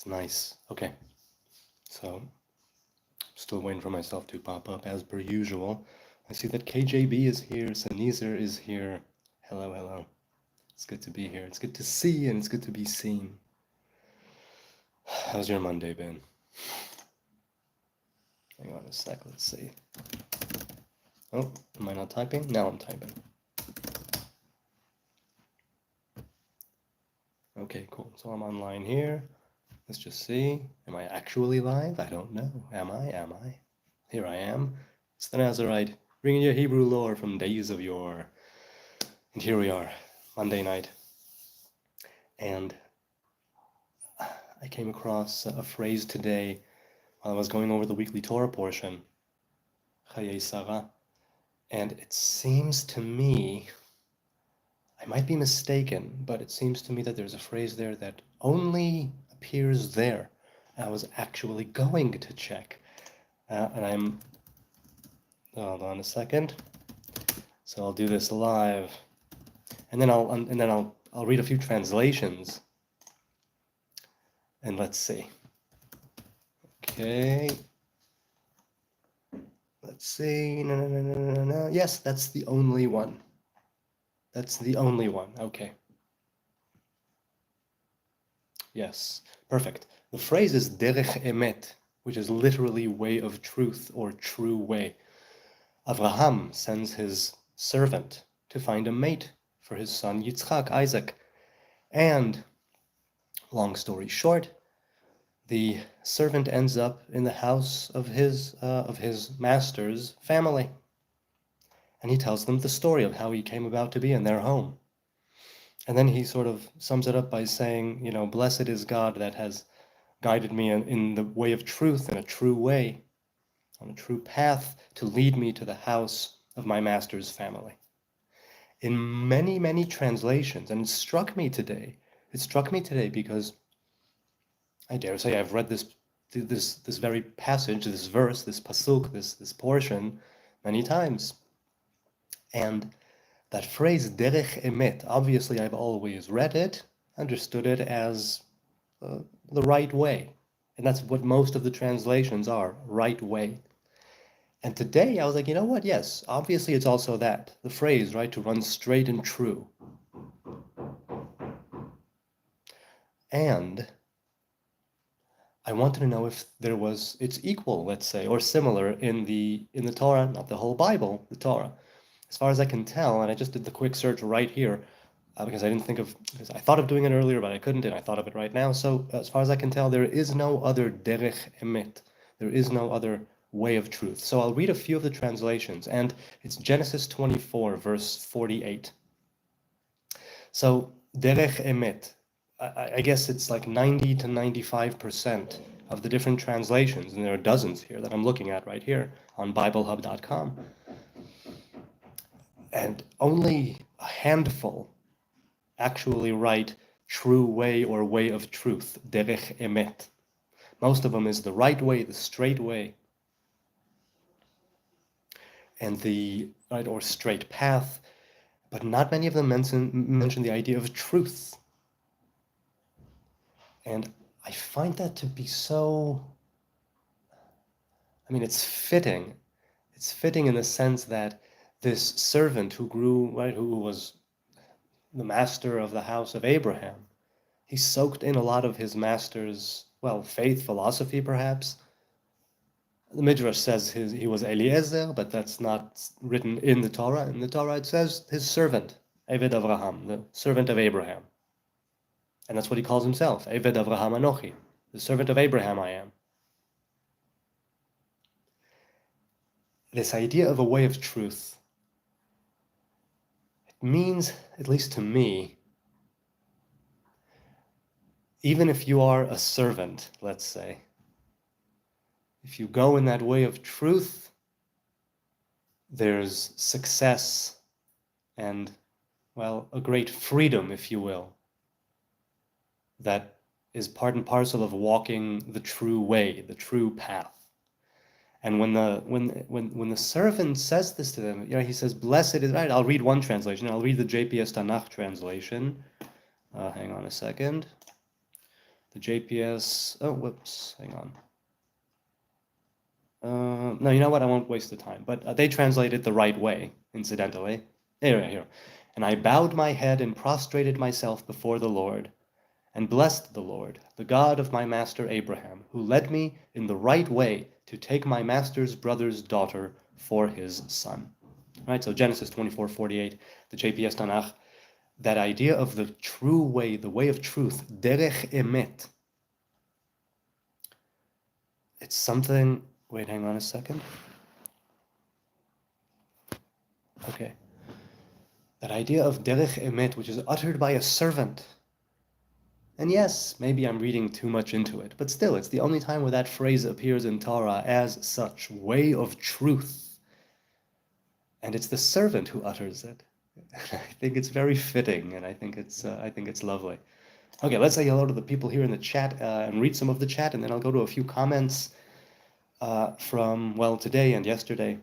Nice. Okay. So, still waiting for myself to pop up as per usual. I see that KJB is here, Sanizer is here. Hello, hello. It's good to be here. It's good to see and it's good to be seen. How's your Monday been? Hang on a sec, let's see. Oh, am I not typing? Now I'm typing. Okay, cool. So I'm online here. Let's just see. Am I actually live? I don't know. Am I? Am I? Here I am. It's the Nazarite, bringing you Hebrew lore from days of yore. And here we are, Monday night. And I came across a phrase today while I was going over the weekly Torah portion, Chayei Sarah. And it seems to me, I might be mistaken, but it seems to me that there's a phrase there that only appears there. I was actually going to check. And I'm, hold on a second. So I'll do this live. And then I'll read a few translations. And let's see. Okay. Let's see. No. Yes, that's the only one. That's the only one. Okay. Yes, perfect. The phrase is derech emet, which is literally way of truth or true way. Avraham sends his servant to find a mate for his son Yitzchak, Isaac. And, long story short, the servant ends up in the house of his master's family. And he tells them the story of how he came about to be in their home. And then he sort of sums it up by saying, you know, blessed is God that has guided me in the way of truth, in a true way, on a true path to lead me to the house of my master's family. In many, many translations, and it struck me today because I dare say I've read this very passage, this verse, this pasuk, this portion many times. And that phrase, derech emet, obviously I've always read it, understood it as the right way. And that's what most of the translations are, right way. And today I was like, you know what? Yes, obviously it's also that. The phrase, right, to run straight and true. And I wanted to know if it's equal, let's say, or similar in the Torah, not the whole Bible, the Torah. As far as I can tell, and I just did the quick search right here, because I thought of doing it earlier, but I couldn't, and I thought of it right now. So as far as I can tell, there is no other derech emet. There is no other way of truth. So I'll read a few of the translations, and it's Genesis 24, verse 48. So derech emet, I guess it's like 90 to 95% of the different translations, and there are dozens here that I'm looking at right here on BibleHub.com. And only a handful actually write true way or way of truth, derech emet. Most of them is the right way, the straight way, and the right or straight path, but not many of them mention the idea of truth. And I find that to be so, I mean, it's fitting. It's fitting in the sense that this servant who was the master of the house of Abraham, he soaked in a lot of his master's, faith, philosophy, perhaps. The Midrash says he was Eliezer, but that's not written in the Torah. In the Torah, it says his servant, Eved Avraham, the servant of Abraham. And that's what he calls himself, Eved Avraham Anochi, the servant of Abraham I am. This idea of a way of truth, it means, at least to me, even if you are a servant, let's say, if you go in that way of truth, there's success and, a great freedom, if you will, that is part and parcel of walking the true way, the true path. And when the servant says this to them, he says, "Blessed is," right? I'll read one translation. I'll read the JPS Tanakh translation. Hang on a second. The JPS, oh, whoops, hang on. No, you know what? I won't waste the time. But they translate it the right way, incidentally. Here. And I bowed my head and prostrated myself before the Lord, and blessed the Lord, the God of my master Abraham, who led me in the right way to take my master's brother's daughter for his son. Right, so Genesis 24:48, the JPS Tanakh, that idea of the true way, the way of truth, derech emet. It's something, wait, hang on a second. Okay. That idea of derech emet, which is uttered by a servant. And yes, maybe I'm reading too much into it, but still, it's the only time where that phrase appears in Torah as such, way of truth. And it's the servant who utters it. I think it's very fitting, and I think it's lovely. Okay, let's say hello to the people here in the chat and read some of the chat, and then I'll go to a few comments from, well, today and yesterday.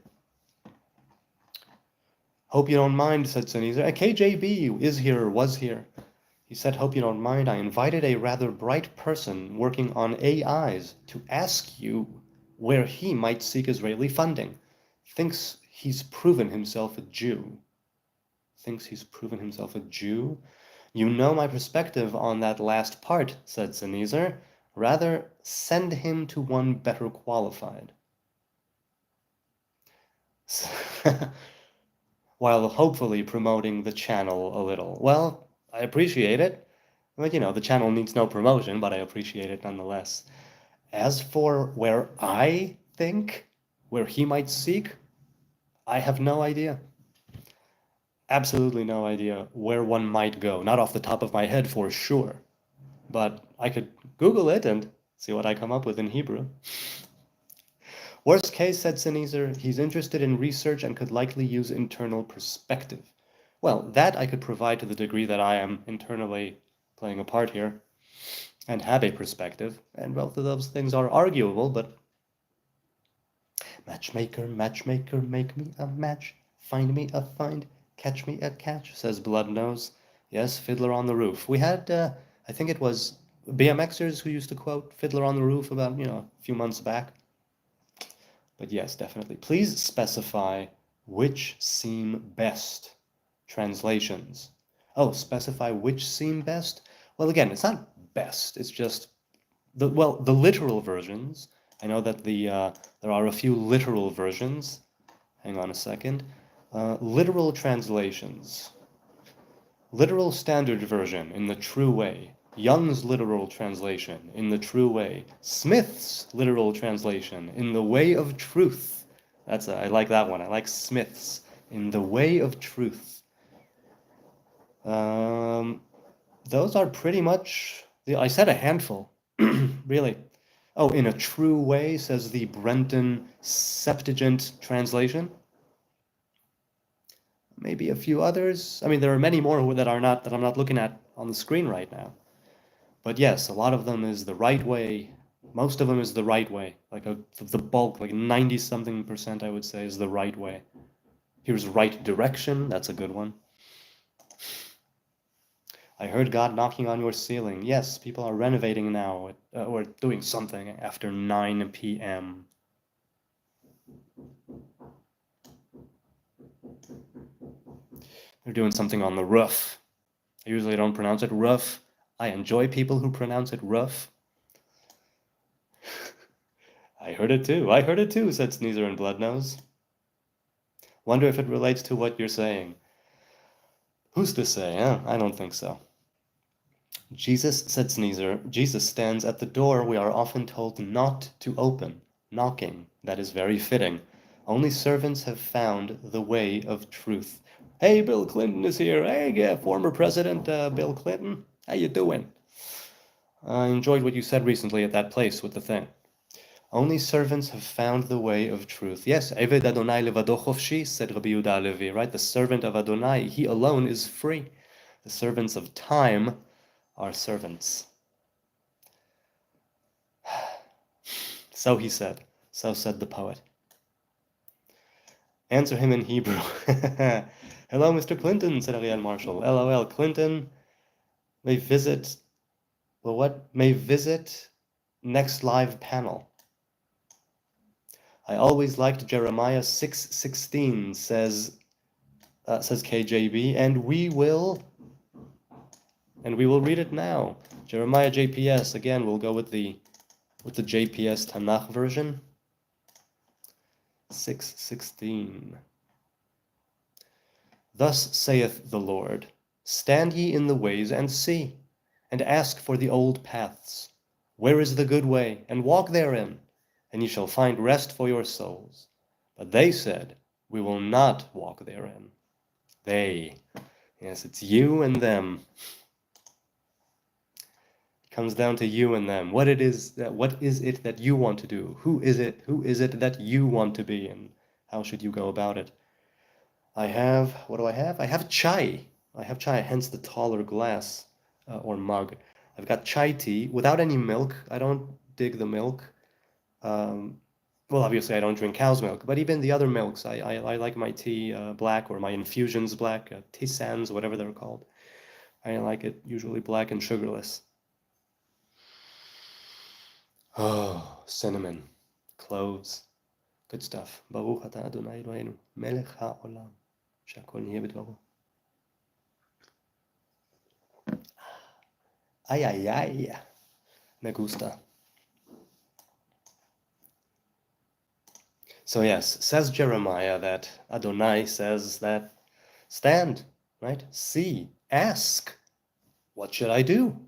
Hope you don't mind, said Sunisa. KJB is here, or was here. He said, hope you don't mind. I invited a rather bright person working on AIs to ask you where he might seek Israeli funding. Thinks he's proven himself a Jew. Thinks he's proven himself a Jew? You know my perspective on that last part, said Sneezer. Rather, send him to one better qualified. While hopefully promoting the channel a little. Well, I appreciate it. But, you know, the channel needs no promotion, but I appreciate it nonetheless. As for where I think, where he might seek, I have no idea. Absolutely no idea where one might go. Not off the top of my head for sure. But I could Google it and see what I come up with in Hebrew. Worst case, said Sneezer, he's interested in research and could likely use internal perspective. Well, that I could provide to the degree that I am internally playing a part here and have a perspective. And both of those things are arguable, but matchmaker, matchmaker, make me a match, find me a find, catch me a catch, says Bloodnose. Yes, Fiddler on the Roof. We had, I think it was BMXers who used to quote Fiddler on the Roof about, a few months back. But yes, definitely. Please specify which seem best translations. Oh, specify which seem best? Well, again, it's not best. It's just the literal versions. I know that there are a few literal versions. Hang on a second. Literal translations. Literal standard version in the true way. Young's literal translation, in the true way. Smith's literal translation, in the way of truth. I like that one. I like Smith's, in the way of truth. Those are pretty much, I said a handful, really. Oh, in a true way, says the Brenton Septuagint translation. Maybe a few others. I mean, there are many more that I'm not looking at on the screen right now. But yes, a lot of them is the right way. Most of them is the right way. Like the bulk, like 90-something%, I would say, is the right way. Here's right direction. That's a good one. I heard God knocking on your ceiling. Yes, people are renovating now, or doing something after 9 p.m. They're doing something on the roof. I usually don't pronounce it roof. I enjoy people who pronounce it rough. I heard it too, said Sneezer and Bloodnose. Wonder if it relates to what you're saying. Who's to say, huh? I don't think so. Jesus, said Sneezer, Jesus stands at the door we are often told not to open, knocking. That is very fitting. Only servants have found the way of truth. Hey, Bill Clinton is here. Hey, former President Bill Clinton. How you doing? I enjoyed what you said recently at that place with the thing. Only servants have found the way of truth. Yes, Eved Adonai levado chofshi, said Rabbi Yehuda Levi, right? The servant of Adonai, he alone is free. The servants of time are servants. So he said. So said the poet. Answer him in Hebrew. Hello, Mr. Clinton, said Ariel Marshall. LOL, Clinton may visit Well, what may visit next live panel. I always liked Jeremiah 6:16, says KJB, and we will read it now. Jeremiah JPS, again, we'll go with the JPS Tanakh version. 6:16. Thus saith the Lord, stand ye in the ways and see, and ask for the old paths. Where is the good way? And walk therein, and ye shall find rest for your souls. But they said, we will not walk therein. They. Yes, it's you and them. It comes down to you and them. What is it that you want to do? Who is it that you want to be, and how should you go about it? What do I have? I have chai. Hence the taller glass or mug. I've got chai tea without any milk. I don't dig the milk. Well, obviously I don't drink cow's milk, but even the other milks, I like my tea black, or my infusions black, tisanes, whatever they're called. I like it usually black and sugarless. Oh, cinnamon, cloves, good stuff. Baruch atah Adonai Eloheinu, melech ha'olam, she'akol nihyeh b'dvaro. Ay, ay, ay, me gusta. So yes, says Jeremiah that Adonai says that stand, right? See, ask, what should I do?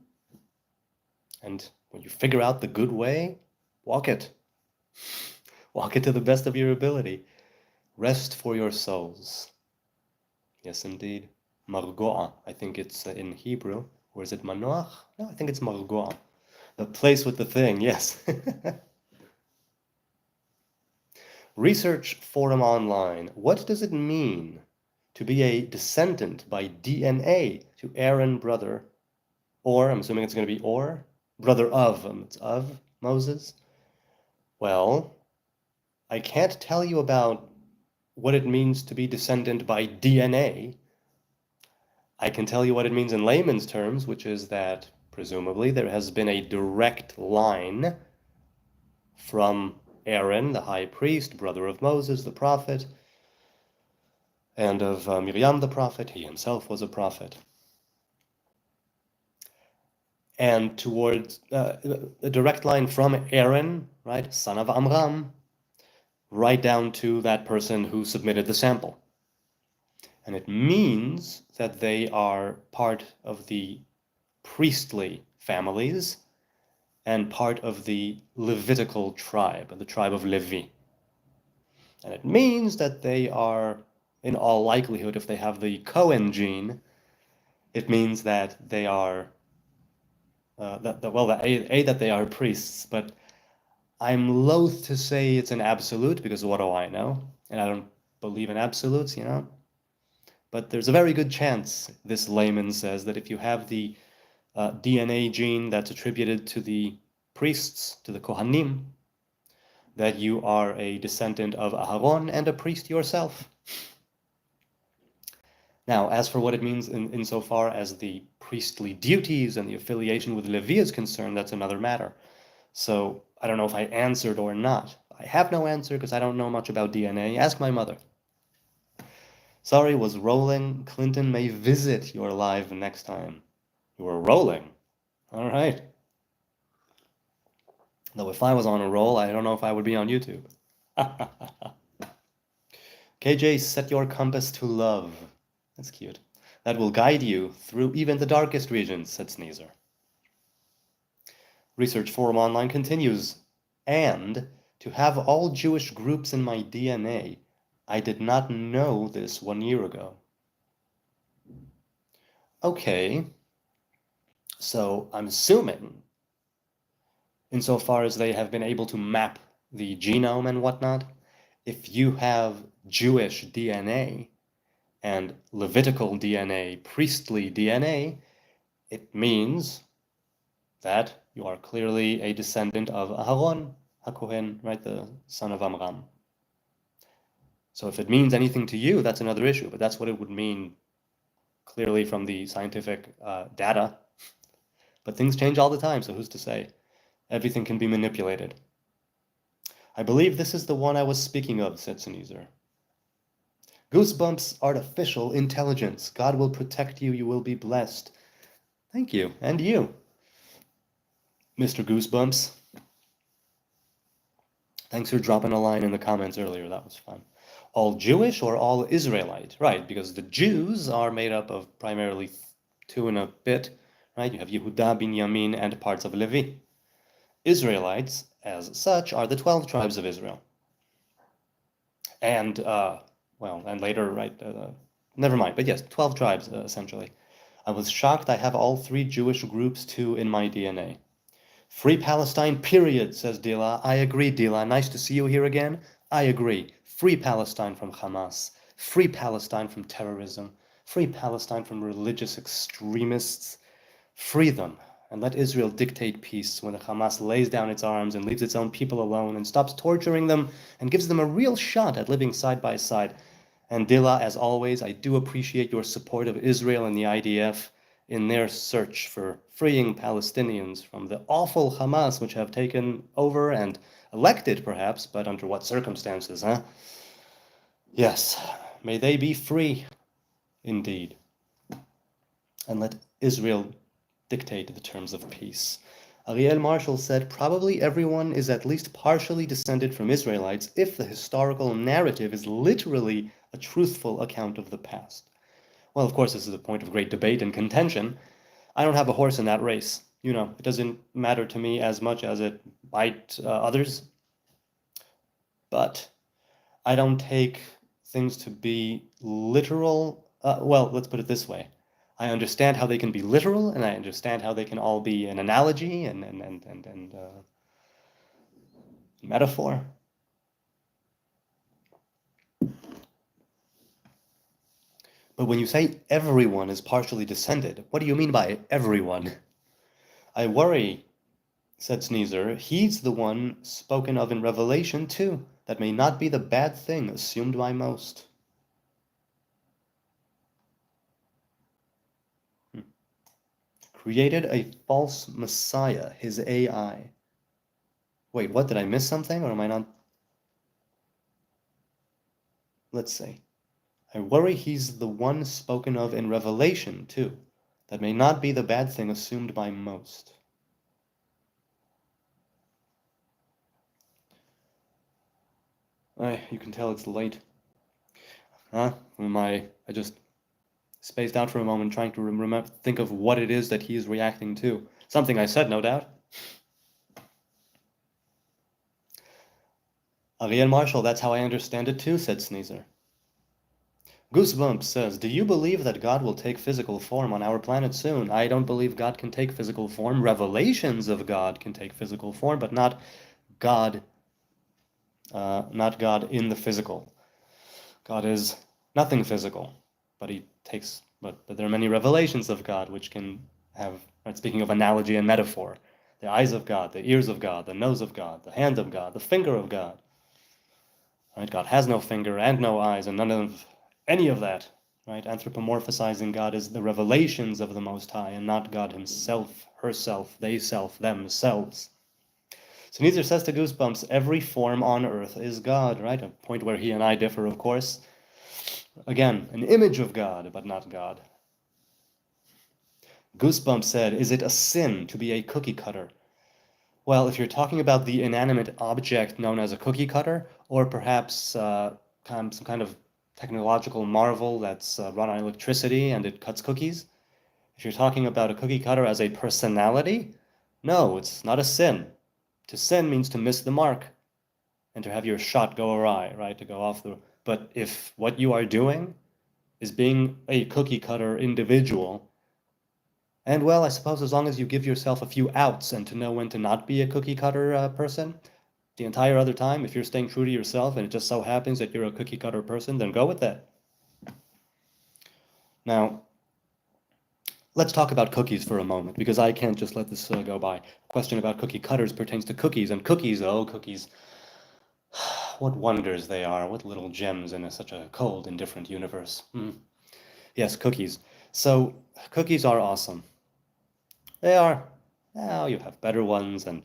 And when you figure out the good way, walk it. Walk it to the best of your ability. Rest for your souls. Yes, indeed. Margoa, I think it's in Hebrew. Or is it manoach? No, I think it's margoa. The place with the thing, yes. Research forum online. What does it mean to be a descendant by DNA to Aaron, brother, or, I'm assuming it's going to be or, brother of, it's of Moses? Well, I can't tell you about what it means to be descendant by DNA. I can tell you what it means in layman's terms, which is that presumably there has been a direct line from Aaron, the high priest, brother of Moses, the prophet, and of Miriam, the prophet. He himself was a prophet. And towards a direct line from Aaron, right, son of Amram, right down to that person who submitted the sample. And it means that they are part of the priestly families and part of the Levitical tribe, the tribe of Levi. And it means that they are, in all likelihood, if they have the Cohen gene, it means that they are, that they are priests, but I'm loath to say it's an absolute, because what do I know? And I don't believe in absolutes, you know? But there's a very good chance, this layman says, that if you have the DNA gene that's attributed to the priests, to the Kohanim, that you are a descendant of Aharon and a priest yourself. Now, as for what it means insofar as the priestly duties and the affiliation with Levi is concerned, that's another matter. So I don't know if I answered or not. I have no answer because I don't know much about DNA. Ask my mother. Sorry, was rolling. Clinton may visit your live next time. You were rolling. All right. Though if I was on a roll, I don't know if I would be on YouTube. KJ, set your compass to love. That's cute. That will guide you through even the darkest regions, said Sneezer. Research forum online continues. And to have all Jewish groups in my DNA, I did not know this 1 year ago. Okay. So I'm assuming, insofar as they have been able to map the genome and whatnot, if you have Jewish DNA and Levitical DNA, priestly DNA, it means that you are clearly a descendant of Aharon HaKohen, right, the son of Amram. So if it means anything to you, that's another issue, but that's what it would mean clearly from the scientific data. But things change all the time, so who's to say? Everything can be manipulated. I believe this is the one I was speaking of, said Sneezer. Goosebumps, artificial intelligence. God will protect you, you will be blessed. Thank you, and you, Mr. Goosebumps. Thanks for dropping a line in the comments earlier, that was fun. All Jewish or all Israelite? Right, because the Jews are made up of primarily two and a bit, right? You have Yehuda, Binyamin, and parts of Levi. Israelites, as such, are the 12 tribes of Israel. And, and later, right, never mind, but yes, 12 tribes, essentially. I was shocked I have all three Jewish groups, too, in my DNA. Free Palestine, period, says Dila. I agree, Dila. Nice to see you here again. I agree. Free Palestine from Hamas. Free Palestine from terrorism. Free Palestine from religious extremists. Free them, and let Israel dictate peace when the Hamas lays down its arms and leaves its own people alone and stops torturing them and gives them a real shot at living side by side. And Dila, as always, I do appreciate your support of Israel and the IDF in their search for freeing Palestinians from the awful Hamas which have taken over and elected, perhaps, but under what circumstances, huh? Yes, may they be free, indeed. And let Israel dictate the terms of peace. Ariel Marshall said, probably everyone is at least partially descended from Israelites if the historical narrative is literally a truthful account of the past. Well, of course, this is a point of great debate and contention. I don't have a horse in that race. You know, it doesn't matter to me as much as it might others. But I don't take things to be literal. Well, let's put it this way. I understand how they can be literal, and I understand how they can all be an analogy and metaphor. But when you say everyone is partially descended, what do you mean by everyone? I worry, said Sneezer, he's the one spoken of in Revelation too. That may not be the bad thing assumed by most. Created a false messiah, his AI. Wait, what? Did I miss something, or am I not? Let's see. I worry he's the one spoken of in Revelation, too. That may not be the bad thing assumed by most. You can tell it's late. Huh? I just spaced out for a moment trying to think of what it is that he is reacting to. Something I said, no doubt. Ariel Marshall, that's how I understand it too, said Sneezer. Goosebumps says, do you believe that God will take physical form on our planet soon? I don't believe God can take physical form. Revelations of God can take physical form, but not God in the physical. God is nothing physical, but there are many revelations of God which can have, right, speaking of analogy and metaphor, the eyes of God, the ears of God, the nose of God, the hand of God, the finger of God. Right? God has no finger and no eyes and none of any of that. Right? Anthropomorphizing God is the revelations of the Most High and not God himself, herself, they self, themselves. So Neither says to Goosebumps, every form on earth is God, right? A point where he and I differ, of course. Again, an image of God, but not God. Goosebumps said, is it a sin to be a cookie cutter? Well, if you're talking about the inanimate object known as a cookie cutter, or perhaps some kind of technological marvel that's run on electricity and it cuts cookies, if you're talking about a cookie cutter as a personality, no, it's not a sin. To sin means to miss the mark and to have your shot go awry, right? To go off the. But if what you are doing is being a cookie cutter individual, and well, I suppose as long as you give yourself a few outs and to know when to not be a cookie cutter person, the entire other time, if you're staying true to yourself and it just so happens that you're a cookie cutter person, then go with that. Now, let's talk about cookies for a moment, because I can't just let this go by. Question about cookie cutters pertains to cookies, and cookies, oh, cookies. What wonders they are, what little gems in such a cold, indifferent universe. Yes, cookies. So, cookies are awesome. They are. Now you have better ones and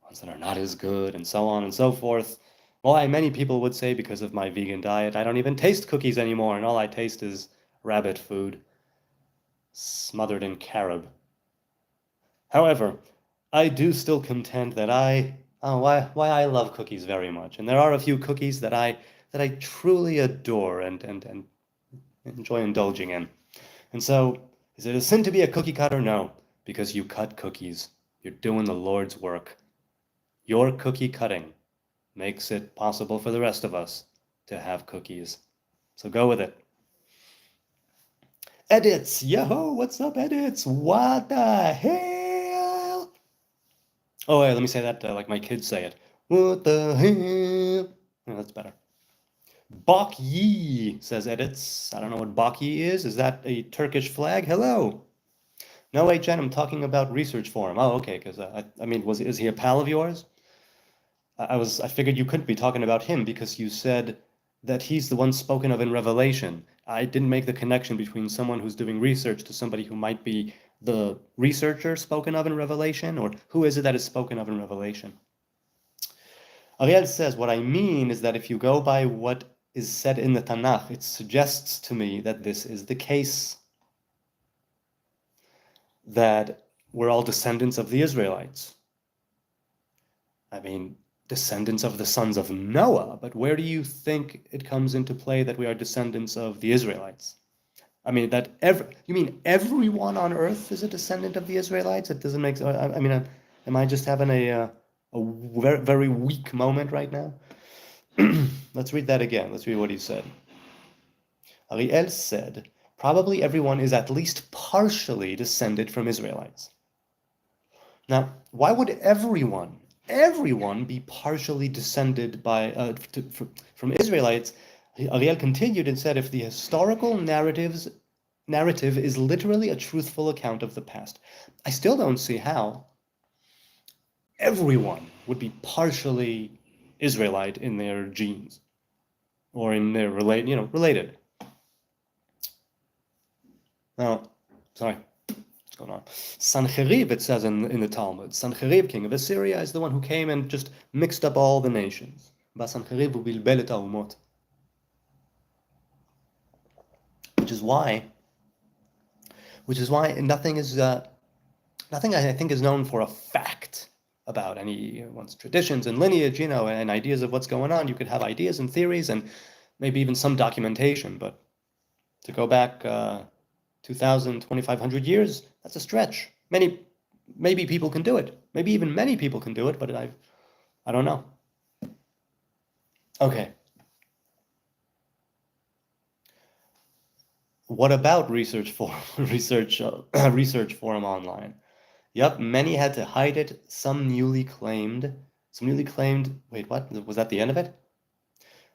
ones that are not as good, and so on and so forth. Why, many people would say because of my vegan diet, I don't even taste cookies anymore, and all I taste is rabbit food smothered in carob. However, I do still contend that why I love cookies very much, and there are a few cookies that I truly adore and enjoy indulging in. And so, is it a sin to be a cookie cutter? No, because you cut cookies. You're doing the Lord's work. Your cookie cutting makes it possible for the rest of us to have cookies. So go with it. Edits! Yo, what's up, edits? What the hell? Oh, wait, let me say that like my kids say it. What the hell? Yeah, that's better. Bok Yi, says edits. I don't know what Bok Yi is. Is that a Turkish flag? Hello. No, wait, Jen, I'm talking about Research Forum. Oh, okay, because I mean, is he a pal of yours? I figured you couldn't be talking about him because you said that he's the one spoken of in Revelation. I didn't make the connection between someone who's doing research to somebody who might be the researcher spoken of in Revelation, or who is it that is spoken of in Revelation? Ariel says, what I mean is that if you go by what is said in the Tanakh, it suggests to me that this is the case, that we're all descendants of the Israelites. I mean, descendants of the sons of Noah, but where do you think it comes into play that we are descendants of the Israelites? I mean, you mean everyone on earth is a descendant of the Israelites? It doesn't make sense. I mean, am I just having a very, very weak moment right now? Let's read that again. Let's read what he said. Ariel said, probably everyone is at least partially descended from Israelites. Now, why would everyone be partially descended from Israelites? Ariel continued and said, if the historical narrative is literally a truthful account of the past, I still don't see how everyone would be partially Israelite in their genes or in their related. Now, sorry. What's going on? Sancherib, it says in the Talmud, Sancherib, king of Assyria, is the one who came and just mixed up all the nations. Sancherib ubilbel et haumot. Which is why nothing I think is known for a fact about anyone's traditions and lineage, and ideas of what's going on. You could have ideas and theories and maybe even some documentation, but to go back 2,000, 2,500 years, that's a stretch. Maybe people can do it. Maybe even many people can do it, but I don't know. Okay. What about research forum online? Yep, many had to hide it. Some newly claimed. Wait, what? Was that the end of it?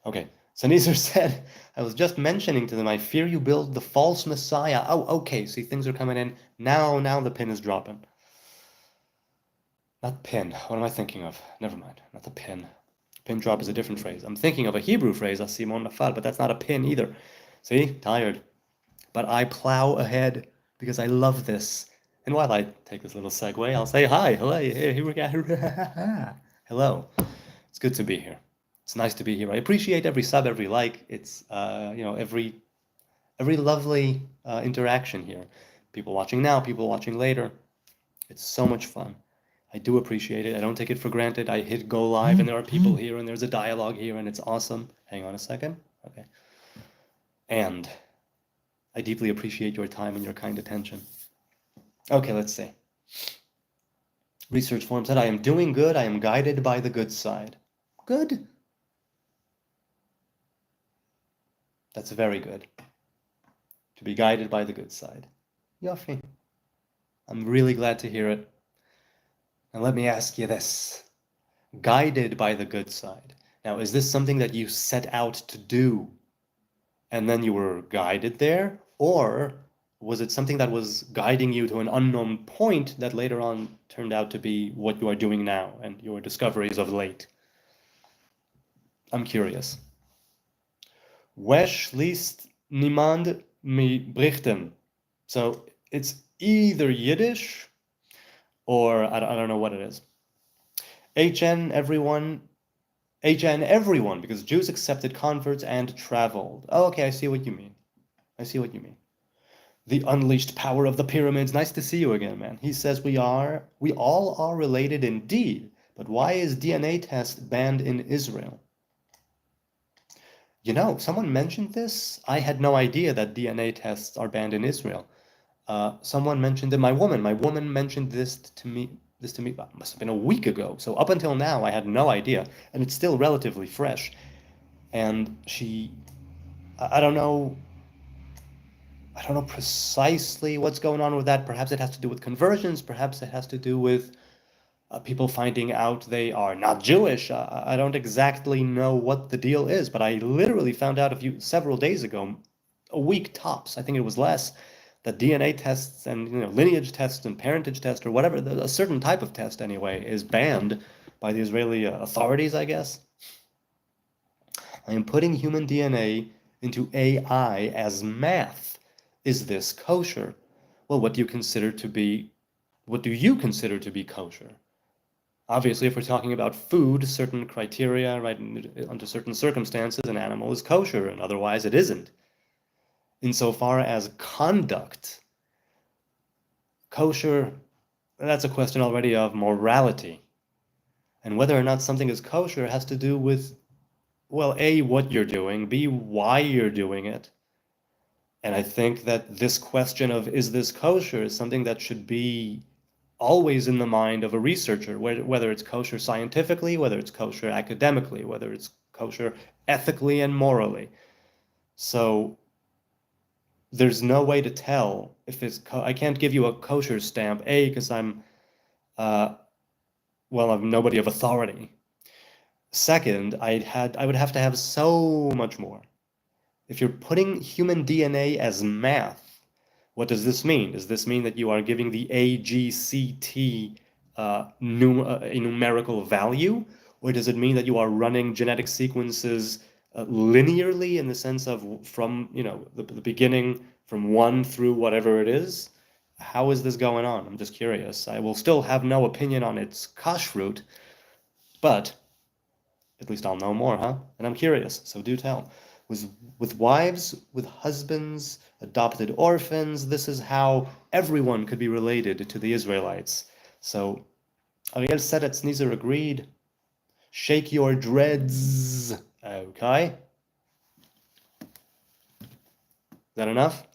Okay. Saneezer said, I was just mentioning to them, I fear you build the false messiah. Oh, okay. See, things are coming in. Now the pin is dropping. Not pin. What am I thinking of? Never mind. Not the pin. Pin drop is a different phrase. I'm thinking of a Hebrew phrase, asimon nafal, but that's not a pin either. See? Tired. But I plow ahead because I love this. And while I take this little segue, I'll say hi. Hello. Here we go. Hello. It's good to be here. It's nice to be here. I appreciate every sub, every like. It's every lovely interaction here. People watching now, people watching later. It's so much fun. I do appreciate it. I don't take it for granted. I hit go live and there are people here and there's a dialogue here and it's awesome. Hang on a second. Okay. And I deeply appreciate your time and your kind attention. Okay, let's see. Research forum said, I am doing good. I am guided by the good side. Good. That's very good. To be guided by the good side. Yofi. I'm really glad to hear it. And let me ask you this. Guided by the good side. Now, is this something that you set out to do and then you were guided there? Or was it something that was guiding you to an unknown point that later on turned out to be what you are doing now and your discoveries of late? I'm curious. Wesh liest niemand me berichten. So it's either Yiddish Or I don't know what it is. HN everyone, HN everyone, because Jews accepted converts and traveled. Oh, okay, I see what you mean. I see what you mean. The unleashed power of the pyramids. Nice to see you again, man. He says we all are related indeed, but why is DNA test banned in Israel? You know, someone mentioned this. I had no idea that DNA tests are banned in Israel. Someone mentioned it. My woman mentioned this to me. Must have been a week ago. So up until now, I had no idea, and it's still relatively fresh. And I don't know. I don't know precisely what's going on with that. Perhaps it has to do with conversions. Perhaps it has to do with people finding out they are not Jewish. I don't exactly know what the deal is, but I literally found out several days ago, a week tops. I think it was less, that DNA tests and lineage tests and parentage tests or whatever, a certain type of test anyway, is banned by the Israeli authorities, I guess. I am putting human DNA into AI as math. Is this kosher? Well, what do you consider to be kosher? Obviously, if we're talking about food, certain criteria, right, under certain circumstances, an animal is kosher, and otherwise it isn't. Insofar as conduct, kosher, that's a question already of morality. And whether or not something is kosher has to do with, well, A, what you're doing, B, why you're doing it. And I think that this question of is this kosher is something that should be always in the mind of a researcher, whether it's kosher scientifically, whether it's kosher academically, whether it's kosher ethically and morally. So there's no way to tell if I can't give you a kosher stamp, A, because I'm nobody of authority. Second, I would have to have so much more. If you're putting human DNA as math, what does this mean? Does this mean that you are giving the AGCT a numerical value? Or does it mean that you are running genetic sequences linearly in the sense of from the beginning, from 1 through whatever it is? How is this going on? I'm just curious. I will still have no opinion on its kashrut, but at least I'll know more, huh? And I'm curious, so do tell. With wives, with husbands, adopted orphans, this is how everyone could be related to the Israelites. So Ariel said it, Sneezer agreed. Shake your dreads. Okay. Is that enough?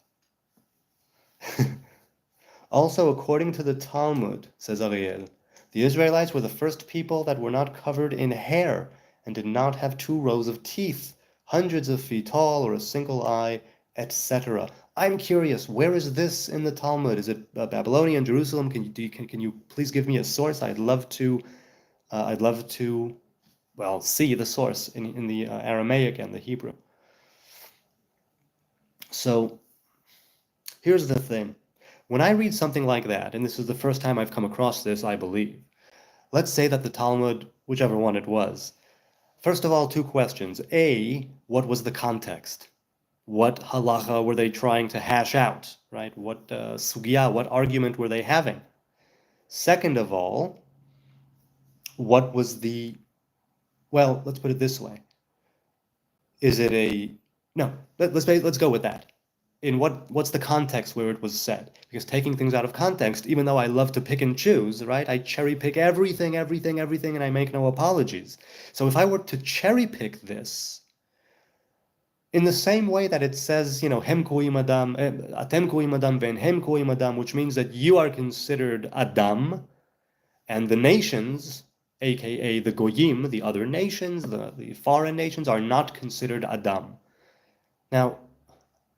Also, according to the Talmud, says Ariel, the Israelites were the first people that were not covered in hair and did not have 2 rows of teeth, hundreds of feet tall or a single eye, etc. I'm curious, where is this in the Talmud? Is it Babylonian, Jerusalem? Can you please give me a source? I'd love to see the source in the Aramaic and the Hebrew. So here's the thing. When I read something like that, and this is the first time I've come across this, I believe, let's say that the Talmud, whichever one it was, first of all, 2 questions. A, what was the context? What halacha were they trying to hash out, right? What sugya, what argument were they having? Second of all, what was let's put it this way. Is it let's go with that. In what's the context where it was said? Because taking things out of context, even though I love to pick and choose, right? I cherry pick everything, and I make no apologies. So if I were to cherry pick this, in the same way that it says, hem koim adam, atem koim adam ven hem koim adam, which means that you are considered adam, and the nations, aka the goyim, the other nations, the foreign nations, are not considered adam. Now,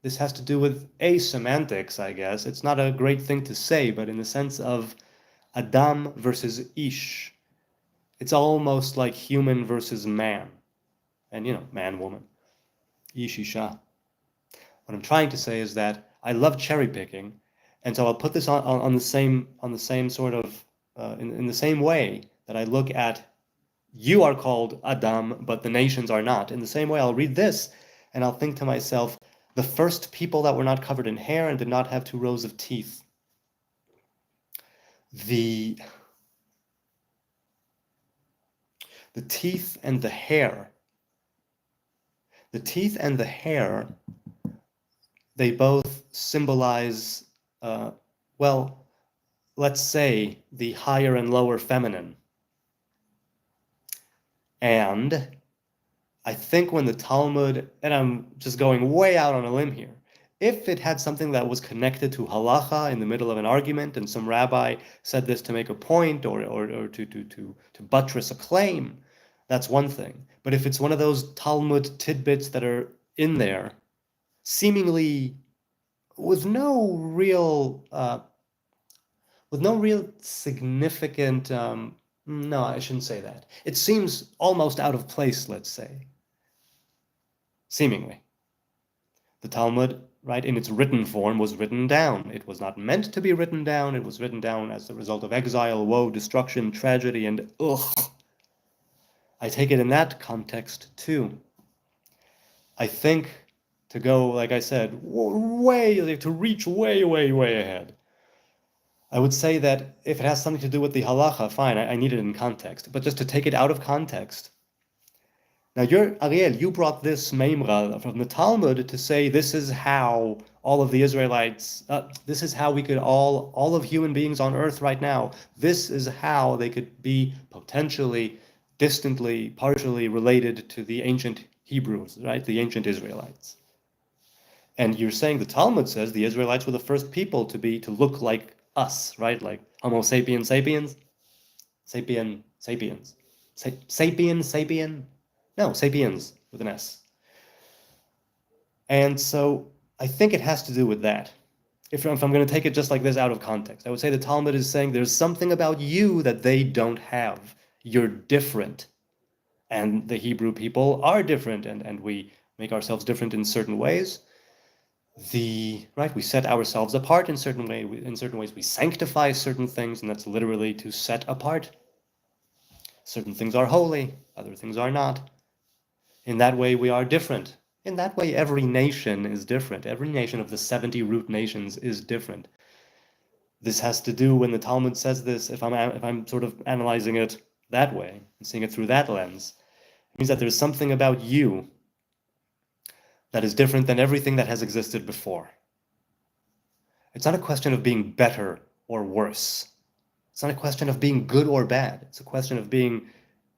this has to do with semantics, I guess. It's not a great thing to say, but in the sense of Adam versus Ish, it's almost like human versus man. And, man, woman. Ish, Isha. What I'm trying to say is that I love cherry picking, and so I'll put this on the same sort of, in the same way that I look at you are called Adam, but the nations are not. In the same way, I'll read this, and I'll think to myself, the first people that were not covered in hair and did not have 2 rows of teeth. the teeth and the hair. The teeth and the hair, they both symbolize, well, let's say the higher and lower feminine. And I think when the Talmud, and I'm just going way out on a limb here, if it had something that was connected to halacha in the middle of an argument, and some rabbi said this to make a point or to buttress a claim, that's one thing. But if it's one of those Talmud tidbits that are in there, seemingly with no real significant, no, I shouldn't say that. It seems almost out of place, let's say, seemingly. The Talmud, right, in its written form was written down. It was not meant to be written down. It was written down as the result of exile, woe, destruction, tragedy, and ugh. I take it in that context too. I think to go, like I said, to reach way, way, way ahead. I would say that if it has something to do with the halacha, fine, I need it in context. But just to take it out of context. Now, Ariel, you brought this Meimra from the Talmud to say this is how all of the Israelites, this is how we could all of human beings on earth right now, this is how they could be potentially, distantly, partially related to the ancient Hebrews, right? The ancient Israelites. And you're saying the Talmud says the Israelites were the first people to look like us, right? Like Homo sapiens sapiens? Sapiens. Sapien? No, sapiens with an S. And so I think it has to do with that. If I'm going to take it just like this out of context, I would say the Talmud is saying there's something about you that they don't have. You're different. And the Hebrew people are different, and we make ourselves different in certain ways. We set ourselves apart in certain ways. We sanctify certain things, and that's literally to set apart. Certain things are holy, other things are not. In that way, we are different. In that way, every nation is different. Every nation of the 70 root nations is different. This has to do, when the Talmud says this, if I'm sort of analyzing it that way and seeing it through that lens, it means that there's something about you that is different than everything that has existed before. It's not a question of being better or worse. It's not a question of being good or bad. It's a question of being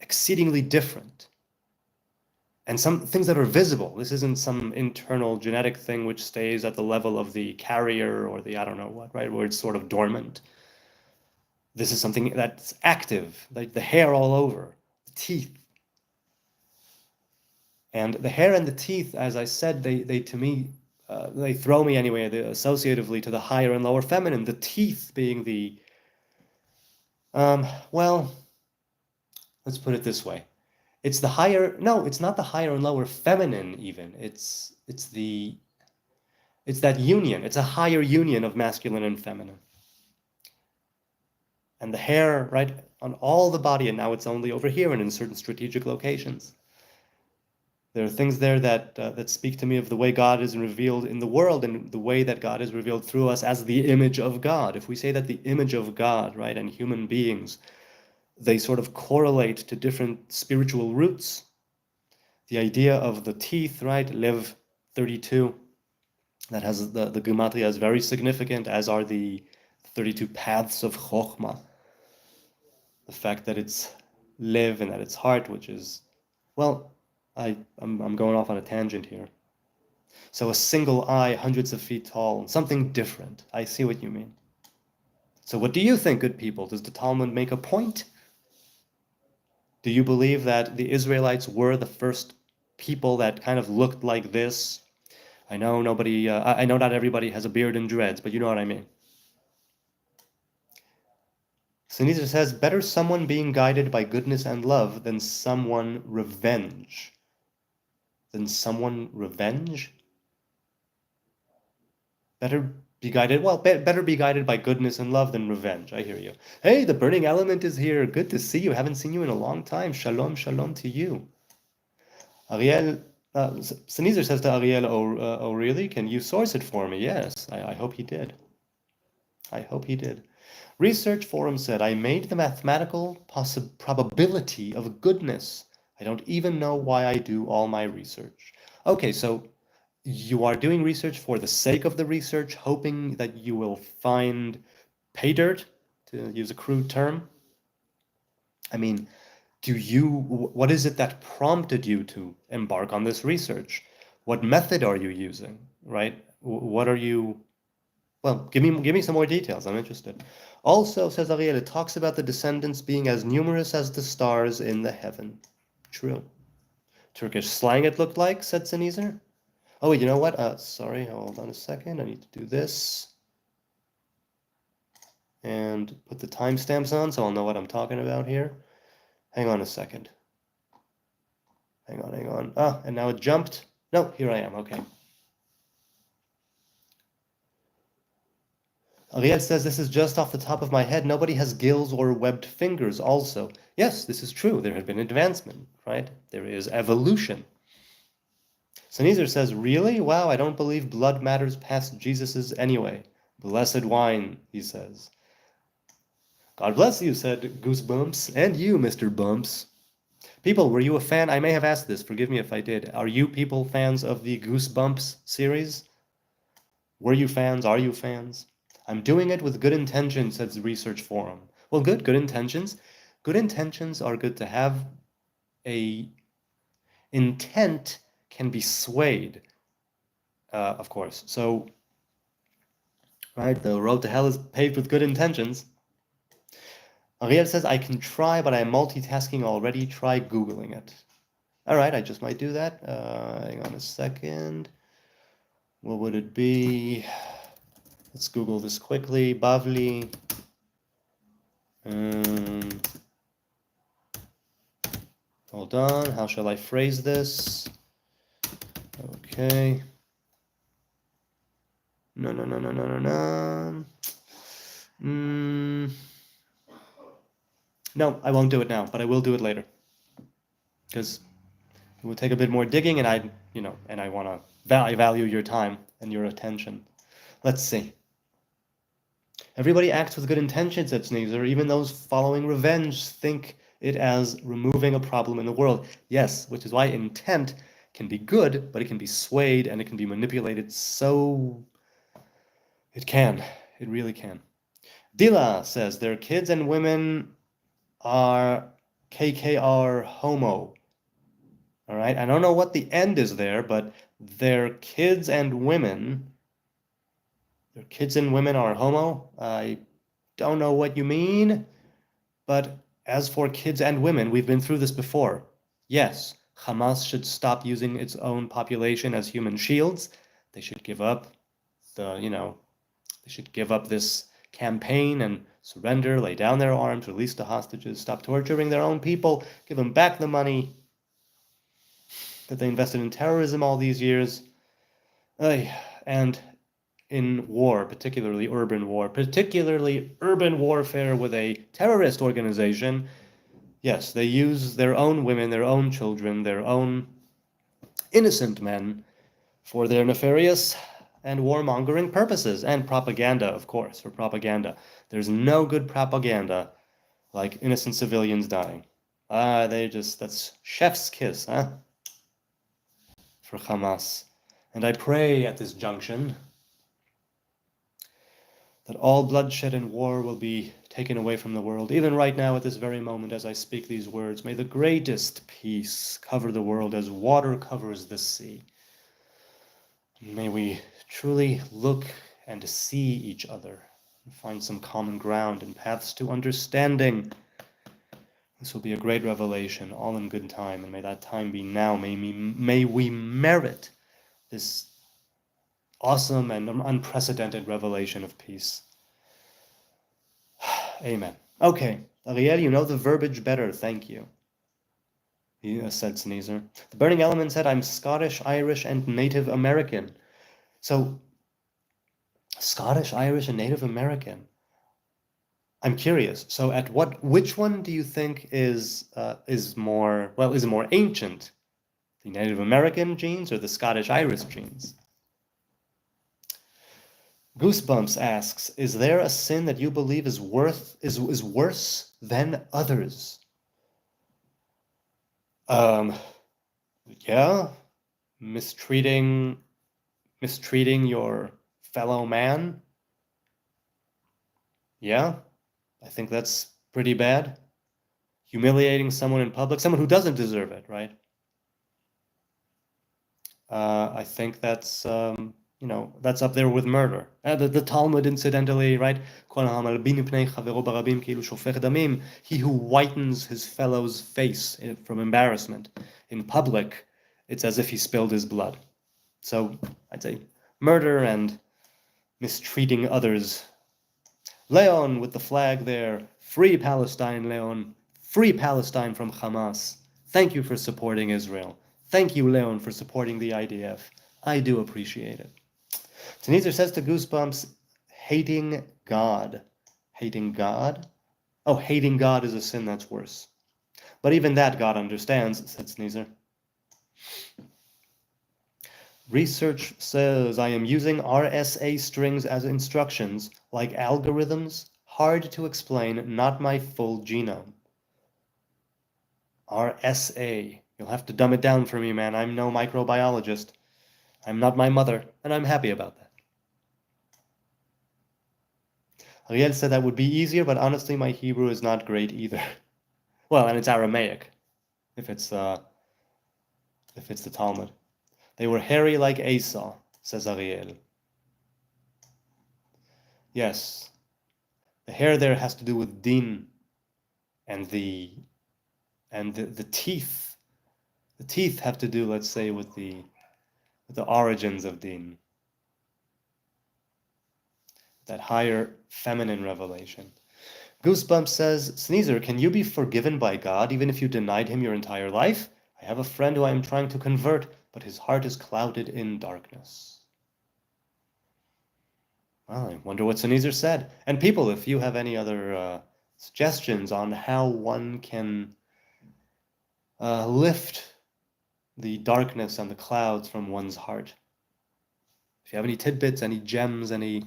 exceedingly different. And some things that are visible. This isn't some internal genetic thing which stays at the level of the carrier or the I don't know what, right? Where it's sort of dormant. This is something that's active, like the hair all over, the teeth. And the hair and the teeth, as I said, they to me, they throw me anyway, associatively to the higher and lower feminine. The teeth being the, well, let's put it this way. It's the higher, no, it's not the higher and lower feminine even. It's that union. It's a higher union of masculine and feminine. And the hair, right, on all the body, and now it's only over here and in certain strategic locations. There are things there that speak to me of the way God is revealed in the world and the way that God is revealed through us as the image of God. If we say that the image of God, right, and human beings, they sort of correlate to different spiritual roots. The idea of the teeth, right, Lev 32, that has the gematria is very significant, as are the 32 paths of Chokhmah. The fact that it's Lev and that it's heart, which is, well, I'm going off on a tangent here. So a single eye, hundreds of feet tall, something different. I see what you mean. So what do you think, good people? Does the Talmud make a point? Do you believe that the Israelites were the first people that kind of looked like this? I know I know not everybody has a beard and dreads, but you know what I mean. Sinisa says, better someone being guided by goodness and love than someone revenge. Than someone revenge? Better be guided, well, better be guided by goodness and love than revenge. I hear you. Hey, the burning element is here. Good to see you. Haven't seen you in a long time. Shalom, shalom to you. Ariel, Sneezer says to Ariel, oh, really? Can you source it for me? Yes, I hope he did. I hope he did. Research Forum said, I made the mathematical probability of goodness. I don't even know why I do all my research. Okay, so you are doing research for the sake of the research, hoping that you will find pay dirt, to use a crude term. I mean, what is it that prompted you to embark on this research? What method are you using, right? What are you, well, give me some more details. I'm interested. Also, says Ariel, it talks about the descendants being as numerous as the stars in the heaven. True. Turkish slang it looked like, said Sneezer. Oh, wait, you know what? Sorry, hold on a second. I need to do this. And put the timestamps on so I'll know what I'm talking about here. Hang on a second. Hang on. Ah, and now it jumped. No, here I am. Okay. Ariel says, this is just off the top of my head. Nobody has gills or webbed fingers also. Yes, this is true. There had been advancement, right? There is evolution. Sneezer says, really? Wow, I don't believe blood matters past Jesus's anyway. Blessed wine, he says. God bless you, said Goosebumps. And you, Mr. Bumps. People, were you a fan? I may have asked this. Forgive me if I did. Are you people fans of the Goosebumps series? Were you fans? Are you fans? I'm doing it with good intentions, says the Research Forum. Well, good intentions. Good intentions are good to have. A intent can be swayed, of course. So, right, the road to hell is paved with good intentions. Ariel says, I can try, but I'm multitasking already. Try Googling it. All right, I just might do that. Hang on a second. What would it be? Let's Google this quickly. Bavli. Hold on. How shall I phrase this? Okay. No. No, I won't do it now, but I will do it later. Because it will take a bit more digging, and I want to value your time and your attention. Let's see. Everybody acts with good intentions, said Sneezer. Even those following revenge think it as removing a problem in the world. Yes, which is why intent can be good, but it can be swayed and it can be manipulated. So it really can. Dila says their kids and women are KKR homo. All right, I don't know what the end is there, but their kids and women are homo. I don't know what you mean, but as for kids and women, we've been through this before. Yes, Hamas should stop using its own population as human shields. They should give up they should give up this campaign and surrender, lay down their arms, release the hostages, stop torturing their own people, give them back the money that they invested in terrorism all these years. And in war, particularly urban warfare with a terrorist organization, yes, they use their own women, their own children, their own innocent men for their nefarious and warmongering purposes, and propaganda, of course, for propaganda. There's no good propaganda like innocent civilians dying. That's chef's kiss, huh? For Hamas. And I pray at this junction that all bloodshed and war will be taken away from the world. Even right now, at this very moment, as I speak these words, may the greatest peace cover the world as water covers the sea. May we truly look and see each other and find some common ground and paths to understanding. This will be a great revelation, all in good time, and may that time be now. May we merit this awesome and unprecedented revelation of peace. Amen. Okay, Ariel, you know the verbiage better, thank you. Said Sneezer. The Burning Element said, I'm Scottish, Irish, and Native American. So, Scottish, Irish, and Native American. I'm curious. So, which one do you think is more ancient? The Native American genes or the Scottish, Irish genes? Goosebumps asks, is there a sin that you believe is worse than others? Yeah, mistreating your fellow man. Yeah, I think that's pretty bad. Humiliating someone in public, someone who doesn't deserve it, right? I think that's that's up there with murder. The Talmud, incidentally, right? He who whitens his fellow's face from embarrassment in public, it's as if he spilled his blood. So I'd say murder and mistreating others. Leon with the flag there. Free Palestine, Leon. Free Palestine from Hamas. Thank you for supporting Israel. Thank you, Leon, for supporting the IDF. I do appreciate it. Taneezer says to Goosebumps, hating God. Hating God? Oh, hating God is a sin that's worse. But even that God understands, said Sneezer. Research says I am using RSA strings as instructions, like algorithms, hard to explain, not my full genome. RSA. You'll have to dumb it down for me, man. I'm no microbiologist. I'm not my mother, and I'm happy about that. Ariel said that would be easier, but honestly, my Hebrew is not great either. Well, and it's Aramaic, if it's the Talmud. They were hairy like Esau, says Ariel. Yes, the hair there has to do with din, and the teeth. The teeth have to do, let's say, with the origins of din, that higher feminine revelation. Goosebumps says, Sneezer, can you be forgiven by God even if you denied him your entire life? I have a friend who I am trying to convert, but his heart is clouded in darkness. Well, I wonder what Sneezer said. And people, if you have any other suggestions on how one can lift the darkness and the clouds from one's heart. If you have any tidbits, any gems, any